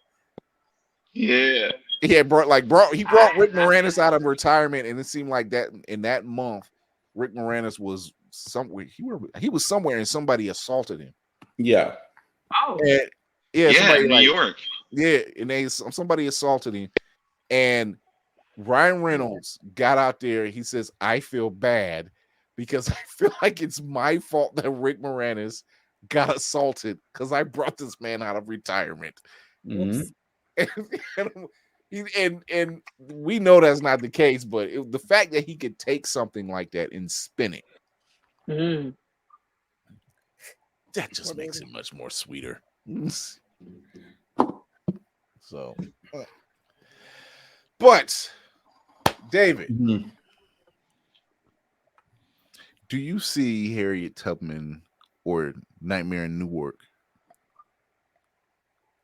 Speaker 7: Yeah.
Speaker 3: He had brought Rick Moranis out of retirement, and it seemed like that in that month, Rick Moranis was somewhere. He was somewhere, and somebody assaulted him.
Speaker 5: Yeah.
Speaker 6: Oh.
Speaker 3: And,
Speaker 7: in New York.
Speaker 3: Yeah, and somebody assaulted him, and Ryan Reynolds got out there. He says, "I feel bad because I feel like it's my fault that Rick Moranis got assaulted because I brought this man out of retirement." And we know that's not the case, but the fact that he could take something like that and spin it, that just makes it much more sweeter. So, but David, do you see Harriet Tubman or Nightmare in Newark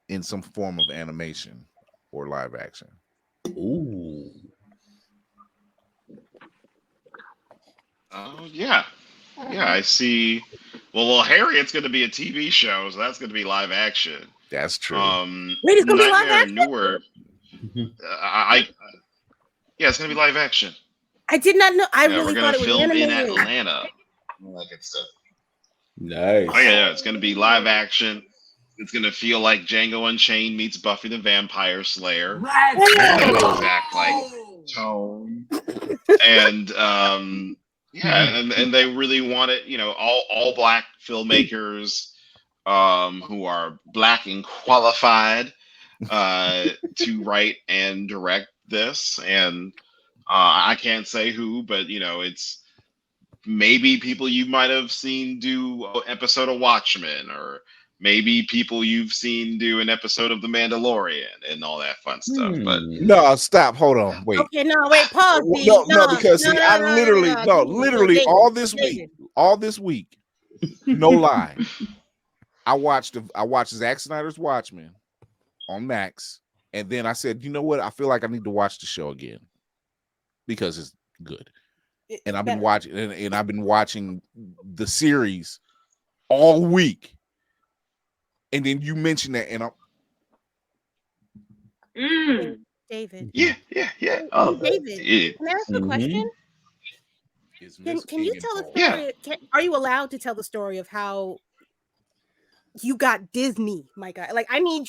Speaker 3: in some form of animation or live action?
Speaker 5: Ooh.
Speaker 7: Oh yeah, I see. Well, Harriet's going to be a TV show, so that's going to be live action.
Speaker 3: That's true.
Speaker 4: Wait, it's gonna be live
Speaker 7: Nightmare in
Speaker 4: action?
Speaker 7: Newark. Yeah, it's going to be live action.
Speaker 4: I did not know. I
Speaker 7: Yeah,
Speaker 4: really
Speaker 7: we're
Speaker 4: thought
Speaker 7: going
Speaker 4: it
Speaker 7: to
Speaker 4: was
Speaker 7: film in
Speaker 4: animated.
Speaker 7: Atlanta. Like it's
Speaker 5: Nice.
Speaker 7: Oh yeah, it's going to be live action. It's going to feel like Django Unchained meets Buffy the Vampire Slayer. That exact like tone. And yeah, and they really want it, all black filmmakers who are black and qualified to write and direct this. And I can't say who, but it's maybe people you might have seen do an episode of Watchmen, or maybe people you've seen do an episode of The Mandalorian and all that fun stuff. But
Speaker 3: no, stop. Hold on. Wait.
Speaker 4: Okay, no, wait, pause.
Speaker 3: No, because see, I literally all this week, no lie, I watched Zack Snyder's Watchmen on Max, and then I said, you know what? I feel like I need to watch the show again because it's good. And I've been watching, and I've been watching the series all week. And then you mentioned that, and I'm
Speaker 4: David.
Speaker 7: Yeah.
Speaker 4: David, can I ask a question? Can you tell the story? Are you allowed to tell the story of how you got Disney, my guy? Like, I need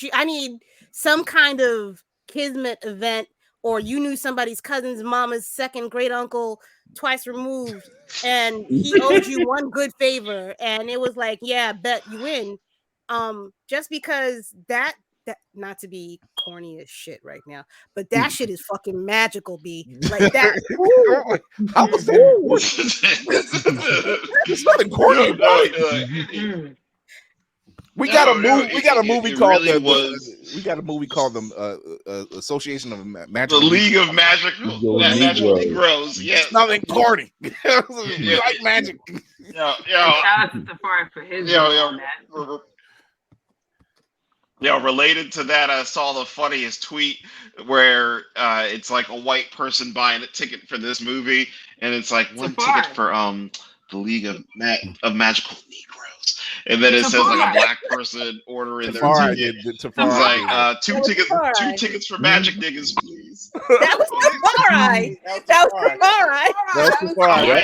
Speaker 4: some kind of kismet event, or you knew somebody's cousin's mama's second great uncle twice removed, and he owed you one good favor, and it was like, yeah, bet you win. Just because that not to be corny as shit right now, but that shit is fucking magical, B. Like that.
Speaker 3: How was that? There's nothing corny about it. We got a movie called the Association of Magic.
Speaker 7: The League of Magical Negroes. Yes,
Speaker 3: it's nothing corny. We like magic.
Speaker 6: Shout out to Safari for his
Speaker 7: related to that, I saw the funniest tweet where it's like a white person buying a ticket for this movie, and it's like one ticket for the League of Magical Negroes, and then it says like a black person ordering their ticket. It's like two tickets for Magic Niggas, please.
Speaker 4: That was Safari. That was Safari.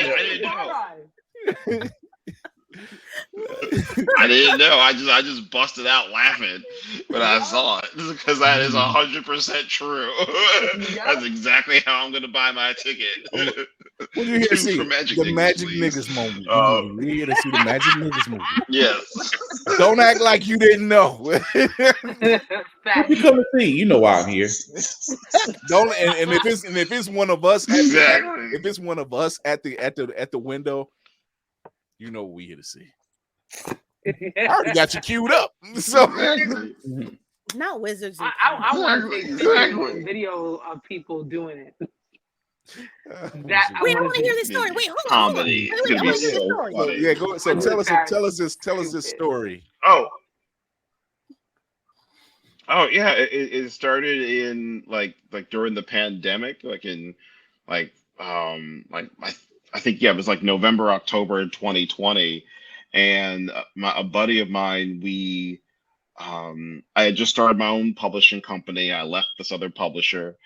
Speaker 7: I didn't know. I didn't know. I just busted out laughing when I saw it, because that is 100% true. That's exactly how I'm going to buy my ticket.
Speaker 3: What you here to see? The Magic Niggas moment. We're here to see the Magic Niggas movie.
Speaker 7: Yes.
Speaker 3: Don't act like you didn't know.
Speaker 5: What you come to see? You know why I'm here.
Speaker 3: Don't. And if it's one of us,
Speaker 7: exactly.
Speaker 3: If it's one of us at the window, you know what we here to see. I already got you queued up. So
Speaker 4: not wizards.
Speaker 6: I want to take video of people doing it.
Speaker 4: I want to hear this story. Wait, hold on.
Speaker 7: Comedy.
Speaker 4: I want to hear this story.
Speaker 3: Yeah, go ahead. So tell us this story.
Speaker 7: Oh yeah, it started in like during the pandemic, I think it was like November, October 2020, and a buddy of mine, I had just started my own publishing company. I left this other publisher,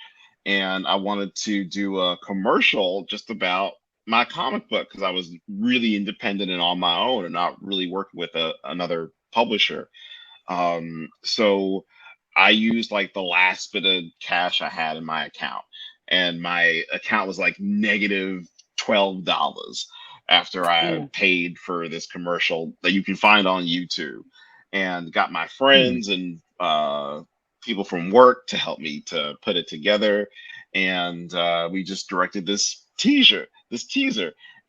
Speaker 7: and I wanted to do a commercial just about my comic book, because I was really independent and on my own and not really working with another publisher. So I used like the last bit of cash I had in my account, and my account was like negative $12 after I paid for this commercial that you can find on YouTube, and got my friends and people from work to help me to put it together. And we just directed this teaser,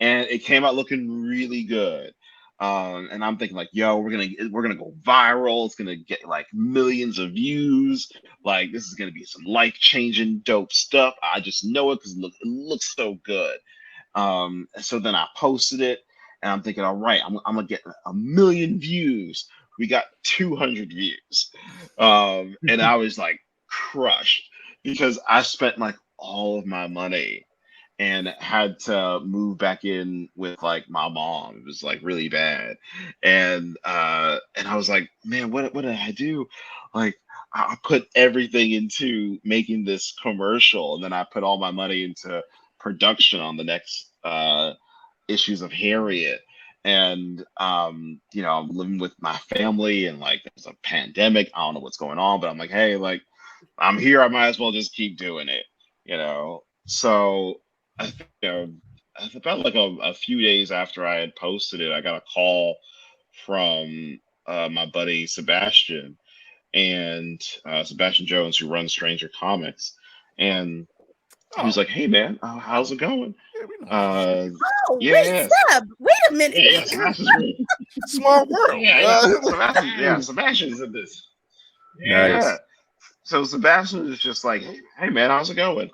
Speaker 7: and it came out looking really good. And I'm thinking like, yo, we're gonna go viral. It's gonna get like millions of views. Like this is gonna be some life-changing, dope stuff. I just know it because it looks so good. So then I posted it, and I'm thinking, all right, I'm gonna get 1 million views. We got 200 views, and I was like crushed because I spent like all of my money and had to move back in with like my mom. It was like really bad, and I was like, man, what did I do? Like I put everything into making this commercial, and then I put all my money into production on the next issues of Harriet. And I'm living with my family, and like there's a pandemic. I don't know what's going on, but I'm like, hey, like I'm here. I might as well just keep doing it, So about like a few days after I had posted it, I got a call from my buddy Sebastian Jones, who runs Stranger Comics, and he was like, "Hey man, how's it going?"
Speaker 4: Wait, Seb, wait a minute.
Speaker 7: Yeah, Sebastian's really
Speaker 3: small world.
Speaker 7: Sebastian's in this.
Speaker 5: Nice.
Speaker 7: Yeah. So Sebastian is just like, "Hey man, how's it going?"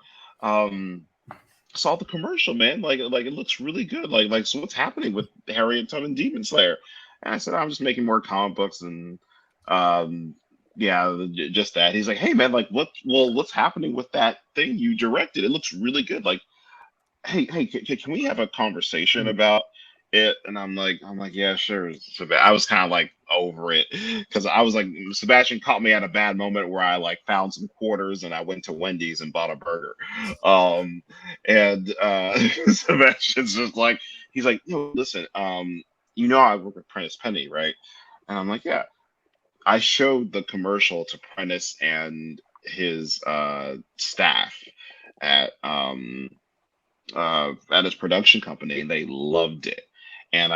Speaker 7: Saw the commercial, man. Like it looks really good. Like so, what's happening with Harriet Tubman Demon Slayer? And I said, I'm just making more comic books, and just that. He's like, hey man, like what's happening with that thing you directed? It looks really good. Like, hey, can we have a conversation about it? And I'm like, yeah, sure. I was kind of like over it because I was like, Sebastian caught me at a bad moment where I like found some quarters and I went to Wendy's and bought a burger. Sebastian's just like, he's like, no, listen, I work with Prentice Penny, right? And I'm like, yeah. I showed the commercial to Prentice and his staff at his production company, and they loved it. And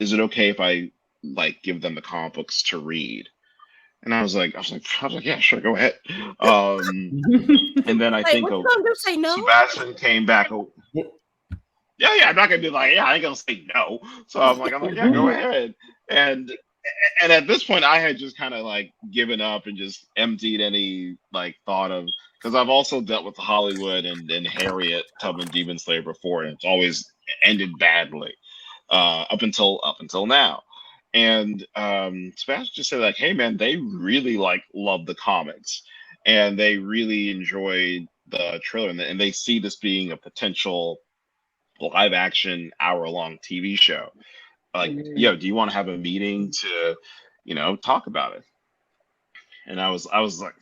Speaker 7: is it okay if I like give them the comic books to read? And I was like, yeah, sure, go ahead. And then I think
Speaker 4: say no?
Speaker 7: Sebastian came back. Yeah, I'm not gonna be like, yeah, I ain't gonna say no. So I'm like, yeah, go ahead. And at this point, I had just kind of like given up and just emptied any like thought of, because I've also dealt with Hollywood and Harriet Tubman Demon Slayer before, and it's always ended badly up until now. And Sebastian just said like, hey man, they really like love the comics, and they really enjoyed the trailer, and they see this being a potential live action hour-long TV show. Like, yo, do you want to have a meeting to, talk about it? And I was like,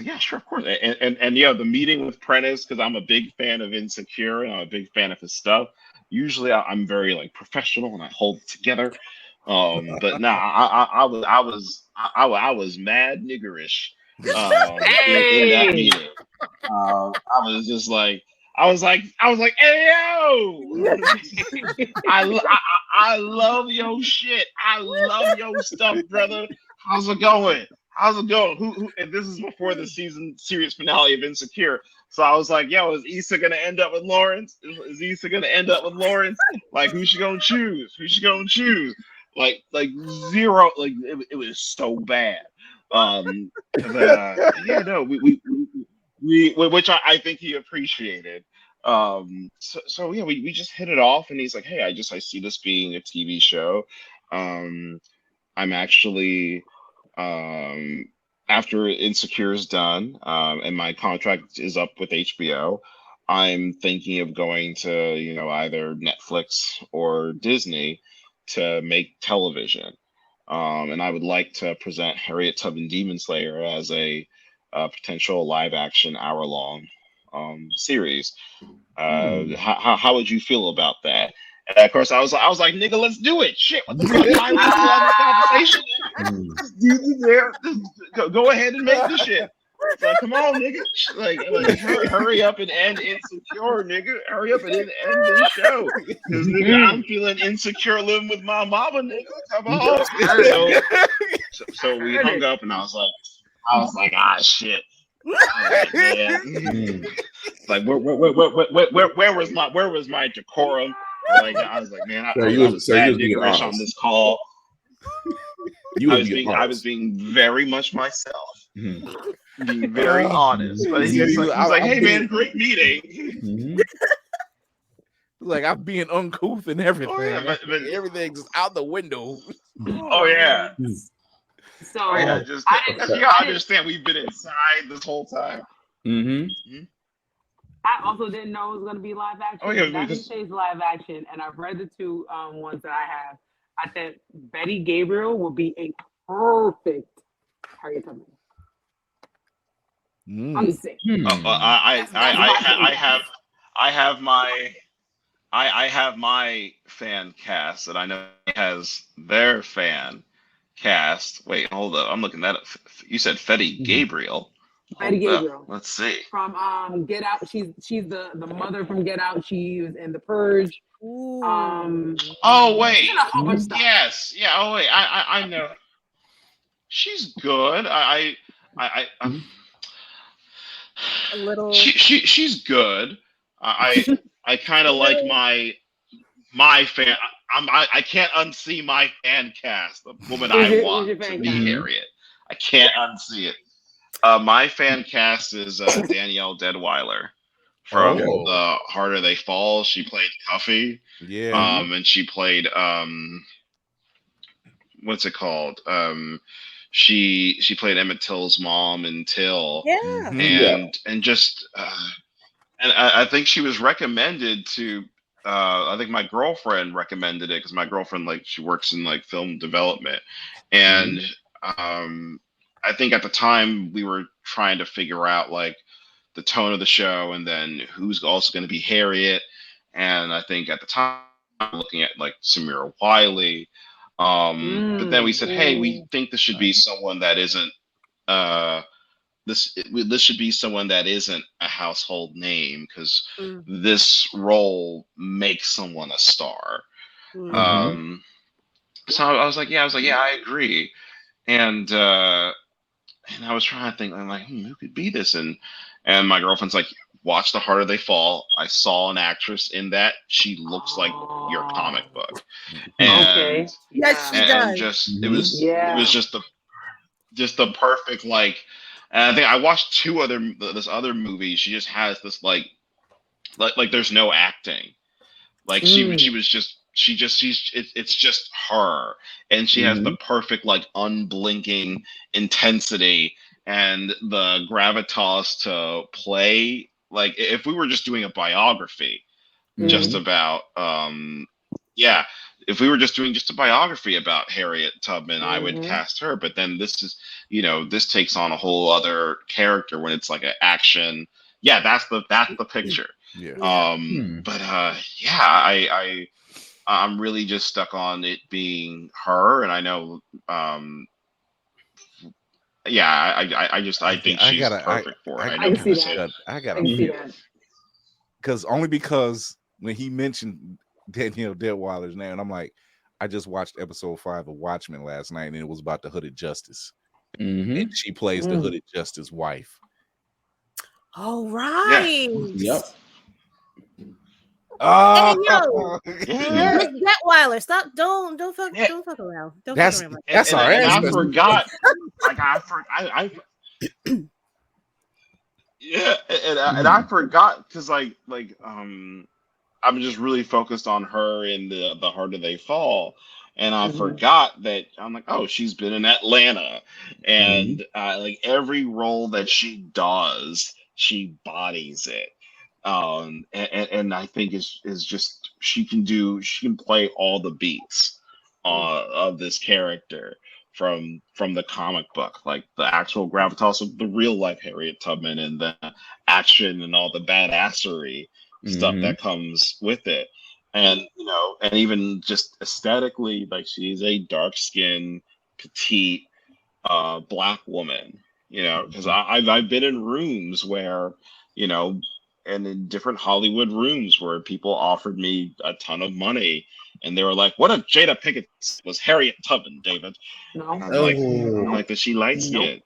Speaker 7: yeah, sure, of course. And the meeting with Prentice, because I'm a big fan of Insecure and I'm a big fan of his stuff. Usually, I'm very like professional and I hold it together. But nah, I was mad niggerish in that meeting. I was just like. I was like, hey yo, I love your shit. I love your stuff, brother. How's it going? Who? And this is before the series finale of Insecure. So I was like, yo, is Issa gonna end up with Lawrence? Is Issa gonna end up with Lawrence? Like, who's she gonna choose? Like zero. Like it was so bad. Which I think he appreciated. So we just hit it off, and he's like, hey, I see this being a TV show. I'm actually after Insecure is done, and my contract is up with HBO, I'm thinking of going to either Netflix or Disney to make television. And I would like to present Harriet Tubman Demon Slayer as a potential live action hour-long series. How would you feel about that? And of course, I was like, nigga, let's do it. Shit, what the fuck? Am I having a conversation? Go ahead and make this shit. Like, come on, nigga. Like hurry up and end Insecure, nigga. Hurry up and end this show. Because nigga, I'm feeling insecure living with my mama, nigga. Come on. So we hung up, and I was like, ah, shit. Like, where was my decorum? Like I was like, man, I was mad niggerish on this call. I was being very much myself.
Speaker 5: Mm-hmm.
Speaker 7: Being very honest. But he's like, hey man, great meeting.
Speaker 5: Mm-hmm.
Speaker 3: Like I'm being uncouth and everything.
Speaker 7: Oh, yeah, but
Speaker 3: everything's out the window.
Speaker 7: Oh yeah.
Speaker 6: So
Speaker 7: I understand we've been inside this whole time.
Speaker 5: Mm-hmm.
Speaker 6: I also didn't know it was going to be live action.
Speaker 7: Oh yeah,
Speaker 6: That Chase live action, and I've read the two ones that I have. I think Betty Gabriel will be a perfect Harriet Tubman. I'm just saying.
Speaker 7: I have my fan cast, and I know he has their fan cast. Wait, hold up. I'm looking at it. You said Fetty Gabriel.
Speaker 6: Betty Gabriel.
Speaker 7: Let's see.
Speaker 6: From Get Out. She's the mother from Get Out. She was in The Purge.
Speaker 7: Oh wait. Yes. Yeah. Oh wait. I know. She's good. I'm
Speaker 4: a little.
Speaker 7: She's good. I kind of like my fan. I can't unsee my fan cast. The woman I want to be Harriet. I can't unsee it. My fan cast is Danielle Deadweiler from The Harder They Fall. She played Cuffy.
Speaker 3: Yeah.
Speaker 7: And she played what's it called? She played Emmett Till's mom in Till.
Speaker 4: Yeah.
Speaker 7: And just and I think she was recommended to. I think my girlfriend recommended it because my girlfriend she works in film development, and I think at the time we were trying to figure out the tone of the show and then who's also going to be Harriet, and I think at the time looking at Samira Wiley, but then we said, hey, we think this should be someone that isn't this should be someone that isn't a household name because this role makes someone a star. So I was like, yeah, I agree. And I was trying to think, I'm like, who could be this? And my girlfriend's like, watch The Harder They Fall. I saw an actress in that. She looks like your comic book. And,
Speaker 4: yes, she does.
Speaker 7: And just it was just the perfect and I think I watched this other movie. She just has this like there's no acting. It's just her, and she has the perfect unblinking intensity and the gravitas to play. If we were just doing a biography, just about if we were just doing a biography about Harriet Tubman, I would cast her. But then this is, this takes on a whole other character when it's an action. Yeah, that's the picture.
Speaker 3: Yeah.
Speaker 7: But I'm really just stuck on it being her, and I know. I think she's perfect for it.
Speaker 6: I see that.
Speaker 3: I gotta because when he mentioned Danielle Deadweiler's name, and I'm like, I just watched episode 5 of Watchmen last night, and it was about the Hooded Justice, and she plays the Hooded Justice wife.
Speaker 4: All right.
Speaker 5: Yeah. Yep.
Speaker 4: Hey, yo, Miss Detweiler, stop! Don't fuck around.
Speaker 3: That's
Speaker 4: fuck around.
Speaker 3: That's all right.
Speaker 7: I forgot. Yeah, and I forgot because I'm just really focused on her in the Harder They Fall, and I forgot that I'm like, oh, she's been in Atlanta, and every role that she does, she bodies it. And I think is just she can play all the beats of this character from the comic book, the actual gravitas of the real life Harriet Tubman and the action and all the badassery stuff that comes with it, and and even just aesthetically, she's a dark-skinned, petite, black woman, because I've been in rooms where and in different Hollywood rooms where people offered me a ton of money, and they were like, "What if Jada Pinkett was Harriet Tubman, David?"
Speaker 6: No,
Speaker 7: I'm like, "Is she light skinned?"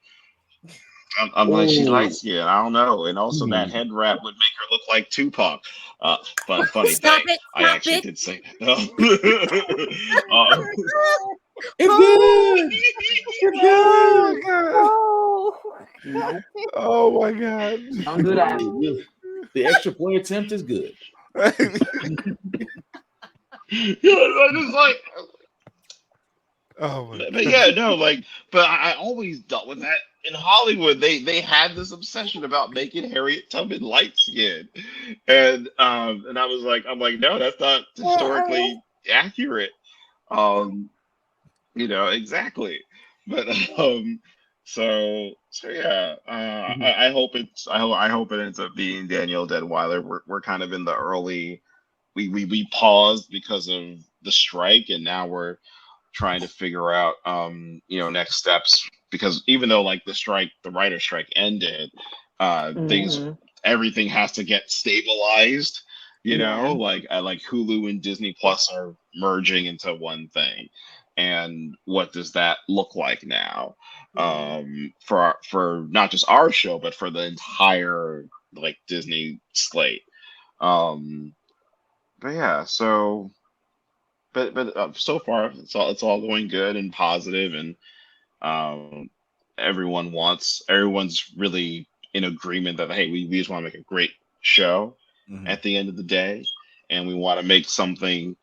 Speaker 7: I'm like, she
Speaker 5: Oh,
Speaker 7: likes it. I don't know. And also that
Speaker 5: hmm.
Speaker 7: head wrap would make her look like Tupac. But funny
Speaker 4: Stop
Speaker 7: thing,
Speaker 4: it!
Speaker 7: I
Speaker 4: Stop
Speaker 7: actually
Speaker 4: it!
Speaker 7: did say that.
Speaker 5: It's good. It's
Speaker 3: Oh
Speaker 5: good.
Speaker 3: my god.
Speaker 4: Oh,
Speaker 6: No,
Speaker 3: Oh my god.
Speaker 6: don't do that.
Speaker 5: The extra point attempt is good.
Speaker 7: Yeah, I just like,
Speaker 3: Oh my
Speaker 7: but
Speaker 3: god.
Speaker 7: yeah, no, like, but I always dealt with that in Hollywood. They had this obsession about making Harriet Tubman light skinned, and I was like, I'm like, no, that's not historically accurate. Um, exactly. But so yeah, I hope I hope it ends up being Danielle Deadweiler. We're kind of in the early. We paused because of the strike, and now we're trying to figure out next steps, because even though like the writer strike ended, things
Speaker 6: Hmm.
Speaker 7: everything has to get stabilized.
Speaker 6: Yeah.
Speaker 7: Like Hulu and Disney Plus are merging into one thing, and what does that look like now, for not just our show but for the entire like Disney slate. um but yeah, but so far it's all going good and positive, and um, everyone's really in agreement that, hey, we just want to make a great show
Speaker 3: Mhm.
Speaker 7: at the end of the day, and we want to make something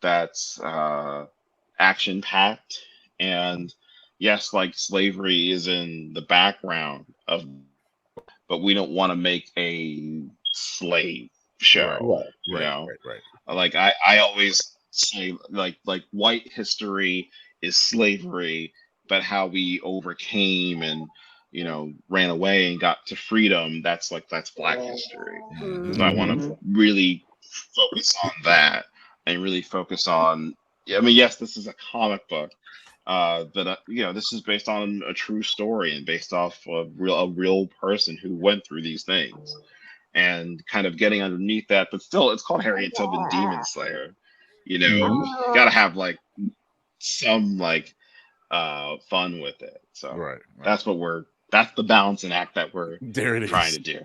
Speaker 7: that's action packed. And yes, like slavery is in the background of, but we don't want to make a slave
Speaker 3: Right.
Speaker 7: show.
Speaker 5: Right.
Speaker 7: You
Speaker 3: Right.
Speaker 7: know,
Speaker 3: Right. Right.
Speaker 7: like I always say, like white history is slavery, but how we overcame and ran away and got to freedom, that's black history.
Speaker 3: Mhm.
Speaker 7: So I want
Speaker 6: Hmm.
Speaker 7: to really focus on that, and really focus on. I mean, yes, this is a comic book, but this is based on a true story and based off a real person who went through these things, and kind of getting underneath that. But still, it's called Harriet Tubman Demon Slayer.
Speaker 5: Mhm.
Speaker 7: You gotta have like some like fun with it. So
Speaker 3: Right. Right.
Speaker 7: that's the balancing act that we're
Speaker 3: There it
Speaker 7: trying
Speaker 3: is.
Speaker 7: to do.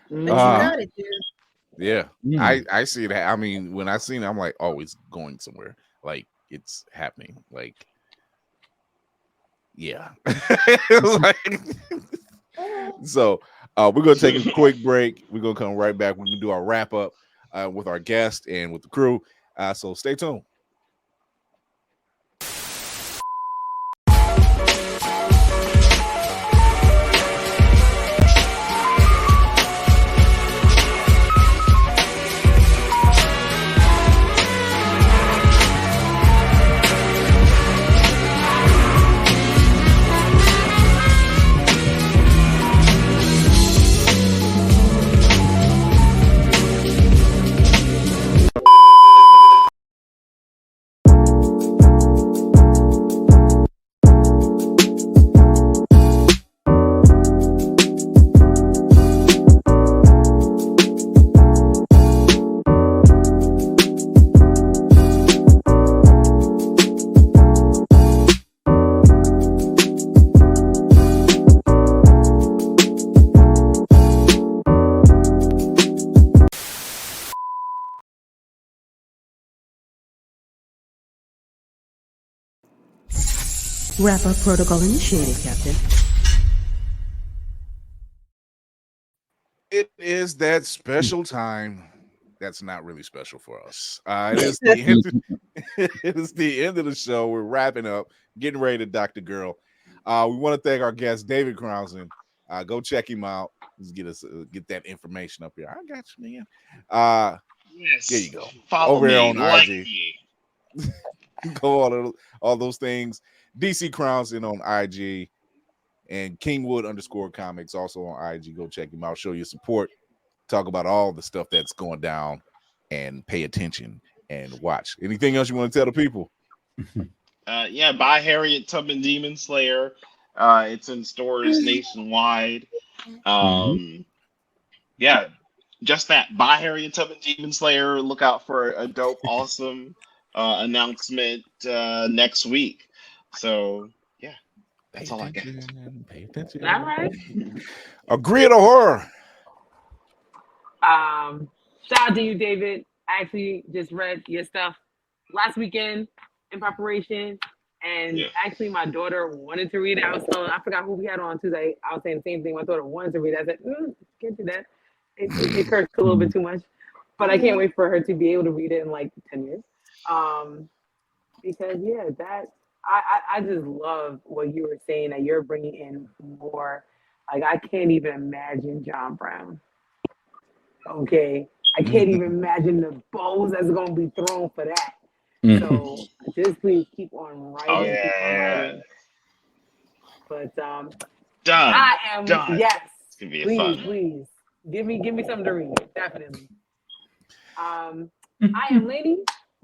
Speaker 4: but you got it, dude.
Speaker 3: Yeah.
Speaker 5: Mm.
Speaker 3: I see that. I mean, when I seen it, I'm like, oh, it's going somewhere. Like it's happening. Like, yeah. Like, so we're gonna take a quick break. We're gonna come right back. We're gonna do our wrap up with our guest and with the crew. So stay tuned.
Speaker 14: Wrap-up protocol initiated, Captain.
Speaker 3: It is that special time that's not really special for us. It is the end. It is the end of the show. We're wrapping up, getting ready to Dr. Girl. We want to thank our guest, David Crownson. Go check him out. Let's get that information up here. I got you, man.
Speaker 7: Yes.
Speaker 3: There you go.
Speaker 7: Follow
Speaker 3: Over
Speaker 7: me,
Speaker 3: here on
Speaker 7: like
Speaker 3: IG.
Speaker 7: me.
Speaker 3: Go all those things. DC Crownson on IG and Kingwood_comics also on IG. Go check him out. Show your support. Talk about all the stuff that's going down and pay attention and watch. Anything else you want to tell the people?
Speaker 7: Yeah, buy Harriet Tubman Demon Slayer. It's in stores nationwide. Yeah, just that. Buy Harriet Tubman Demon Slayer. Look out for a dope, awesome announcement next week. So yeah. That's all I got.
Speaker 3: Pay attention.
Speaker 6: All right.
Speaker 3: Agree to horror.
Speaker 6: Shout out to you, David. I actually just read your stuff last weekend in preparation. And actually, my daughter wanted to read it. I forgot who we had on Tuesday. I was saying the same thing. My daughter wanted to read it. I said, can't do that. It hurts a little bit too much. But I can't wait for her to be able to read it in like 10 years. Because, I just love what you were saying, that you're bringing in more. Like, I can't even imagine John Brown. Okay? I can't even imagine the bows that's going to be thrown for that. So just please keep on writing.
Speaker 7: Oh, yeah.
Speaker 6: But
Speaker 7: done.
Speaker 6: I am
Speaker 7: done.
Speaker 6: Yes.
Speaker 7: It's gonna be
Speaker 6: Please,
Speaker 7: fun.
Speaker 6: please. Give me something to read. Definitely. I am Lady,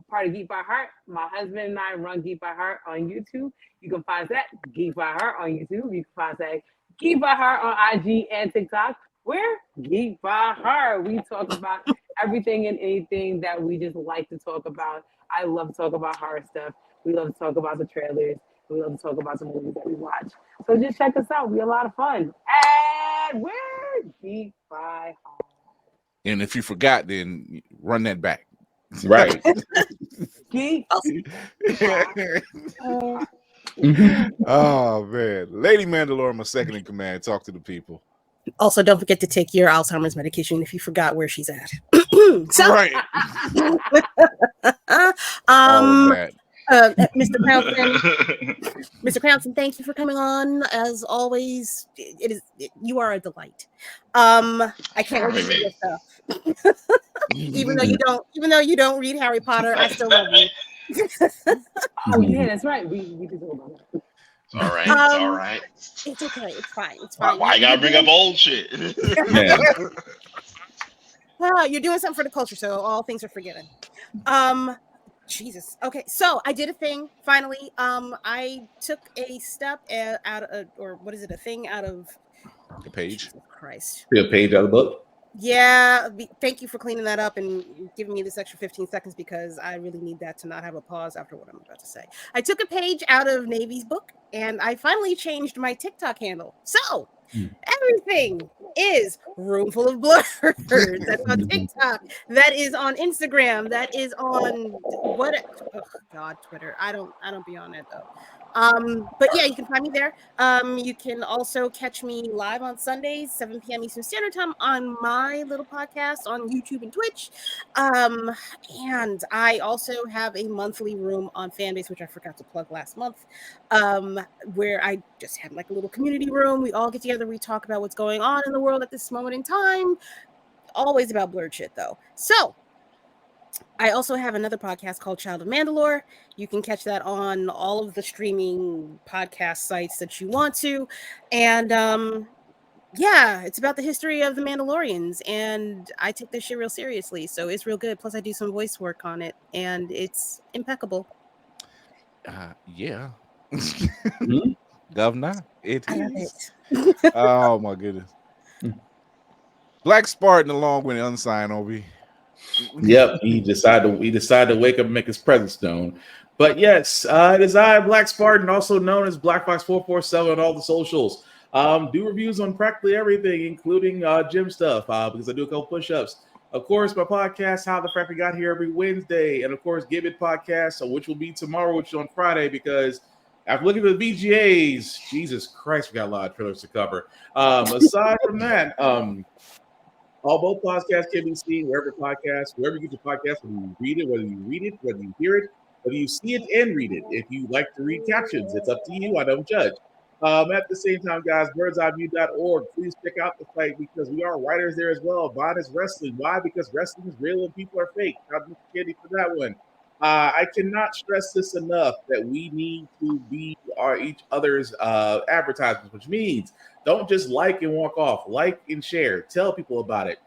Speaker 6: part of Geek by Heart. My husband and I run Geek by Heart on YouTube. You can find that Geek by Heart on YouTube. You can find that Geek by Heart on IG and TikTok. Where? Geek by Heart. We talk about everything and anything that we just like to talk about. I love to talk about horror stuff. We love to talk about the trailers. We love to talk about the movies that we watch. So just check us out. We're a lot of fun. And we're Geek by Heart.
Speaker 3: And if you forgot, then run that back.
Speaker 5: Right.
Speaker 6: Geek.
Speaker 3: Oh man, Lady Mandalore, my second in command. Talk to the people.
Speaker 4: Also, don't forget to take your Alzheimer's medication if you forgot where she's at.
Speaker 3: Right.
Speaker 4: Mr. Crownson, thank you for coming on. As always, you are a delight. I can't wait to see your stuff. even though you don't read Harry Potter, I still love you.
Speaker 6: Oh yeah, that's right. We did talk about that.
Speaker 7: It's all right. It's all right.
Speaker 4: It's okay. It's fine. It's fine.
Speaker 7: Why you gotta bring up old shit?
Speaker 4: You're doing something for the culture, so all things are forgiven. Jesus. Okay, so I did a thing finally. I took a step out of, or what is it? A thing out of
Speaker 3: the page.
Speaker 4: Jesus Christ.
Speaker 5: A page out of the book.
Speaker 4: Yeah. Thank you for cleaning that up and giving me this extra 15 seconds because I really need that to not have a pause after what I'm about to say. I took a page out of Navy's book and I finally changed my TikTok handle. So everything is Room Full of Blurs. That's on TikTok. That is on Instagram. That is on Twitter. I don't be on it though. But yeah, you can find me there. You can also catch me live on Sundays, 7 p.m. Eastern Standard Time on my little podcast on YouTube and Twitch. And I also have a monthly room on Fanbase, which I forgot to plug last month, where I just have like a little community room. We all get together. We talk about what's going on in the world at this moment in time. Always about blurred shit though. So I also have another podcast called Child of Mandalore. You can catch that on all of the streaming podcast sites that you want to. And yeah, it's about the history of the Mandalorians. And I take this shit real seriously. So it's real good. Plus I do some voice work on it. And it's impeccable.
Speaker 3: Yeah. Governor, it is.
Speaker 4: It.
Speaker 3: Oh my goodness. Black Spartan along with Unsigned Obi.
Speaker 5: Yep, he decided to wake up and make his presence known. But yes, it is I, Black Spartan, also known as Black Fox 447 on all the socials. Do reviews on practically everything, including gym stuff, because I do a couple push-ups. Of course, my podcast, How the Frack We Got Here, every Wednesday, and of course, Give It podcast, which will be tomorrow, which is on Friday, because after looking at the VGAs, Jesus Christ, we got a lot of trailers to cover. Aside from that, both podcasts can be seen wherever you get your podcast, whether you read it, whether you hear it, whether you see it and read it. If you like to read captions, it's up to you. I don't judge. At the same time, guys, birdseyeView.org. Please check out the site because we are writers there as well. Vaughn is wrestling. Why? Because wrestling is real and people are fake. I'm kidding for that one. I cannot stress this enough that we need to be each other's advertisements, which means don't just like and walk off. Like and share. Tell people about it.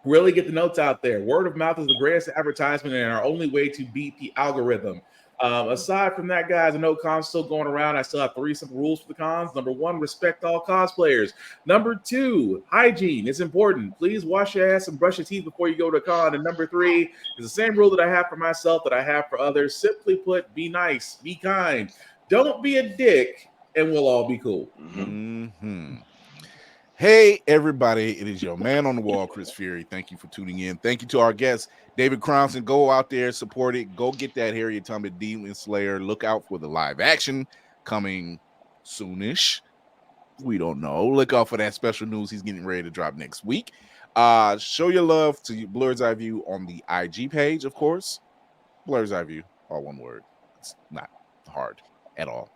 Speaker 5: Really get the notes out there. Word of mouth is the greatest advertisement and our only way to beat the algorithm. Aside from that, guys, I know cons still going around. I still have 3 simple rules for the cons. Number 1, respect all cosplayers. Number 2, hygiene is important. Please wash your ass and brush your teeth before you go to a con. And number 3 is the same rule that I have for myself that I have for others. Simply put, be nice, be kind. Don't be a dick, and we'll all be cool.
Speaker 3: Mm-hmm. Hey, everybody, it is your man on the wall, Chris Fury. Thank you for tuning in. Thank you to our guest, David Crownson. Go out there, support it. Go get that Harriet Tubman Demon Slayer. Look out for the live action coming soonish. We don't know. Look out for that special news he's getting ready to drop next week. Show your love to Blur's Eye View on the IG page, of course. Blur's Eye View, all one word. It's not hard at all.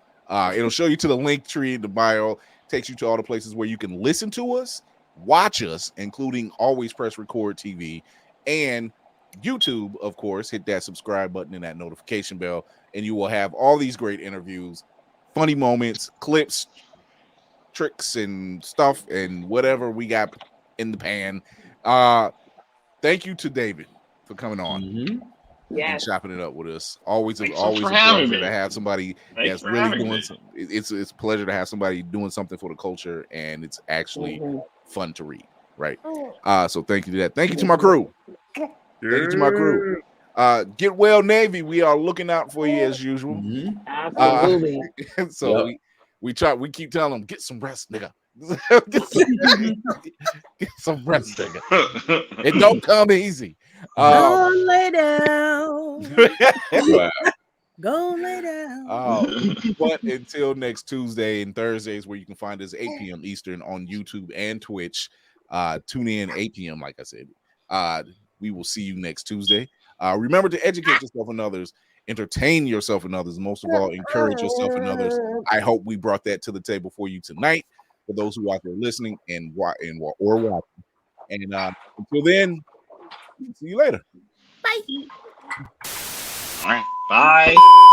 Speaker 3: It'll show you to the link tree in the bio. Takes you to all the places where you can listen to us, watch us, including Always Press Record TV and YouTube, of course. Hit that subscribe button and that notification bell, and you will have all these great interviews, funny moments, clips, tricks, and stuff, and whatever we got in the pan. Thank you to David for coming on. And chopping it up with us. Always a pleasure to have somebody that's really doing something. It's a pleasure to have somebody doing something for the culture, and it's actually fun to read, right? So thank you to that. Thank you to my crew. Thank you to my crew. Get well, Navy. We are looking out for you as usual.
Speaker 6: Absolutely.
Speaker 3: So we keep telling them, get some rest, nigga. Get some rest, nigga. It don't come easy.
Speaker 4: Go lay down.
Speaker 3: Wow.
Speaker 4: Go lay down.
Speaker 3: But until next Tuesday and Thursdays, where you can find us 8 p.m. Eastern on YouTube and Twitch. Tune in 8 p.m. Like I said. We will see you next Tuesday. Remember to educate yourself and others, entertain yourself and others, most of all, encourage yourself and others. I hope we brought that to the table for you tonight. For those who are out there listening or watching. And until then, see you later.
Speaker 4: Bye.
Speaker 7: All right. Bye.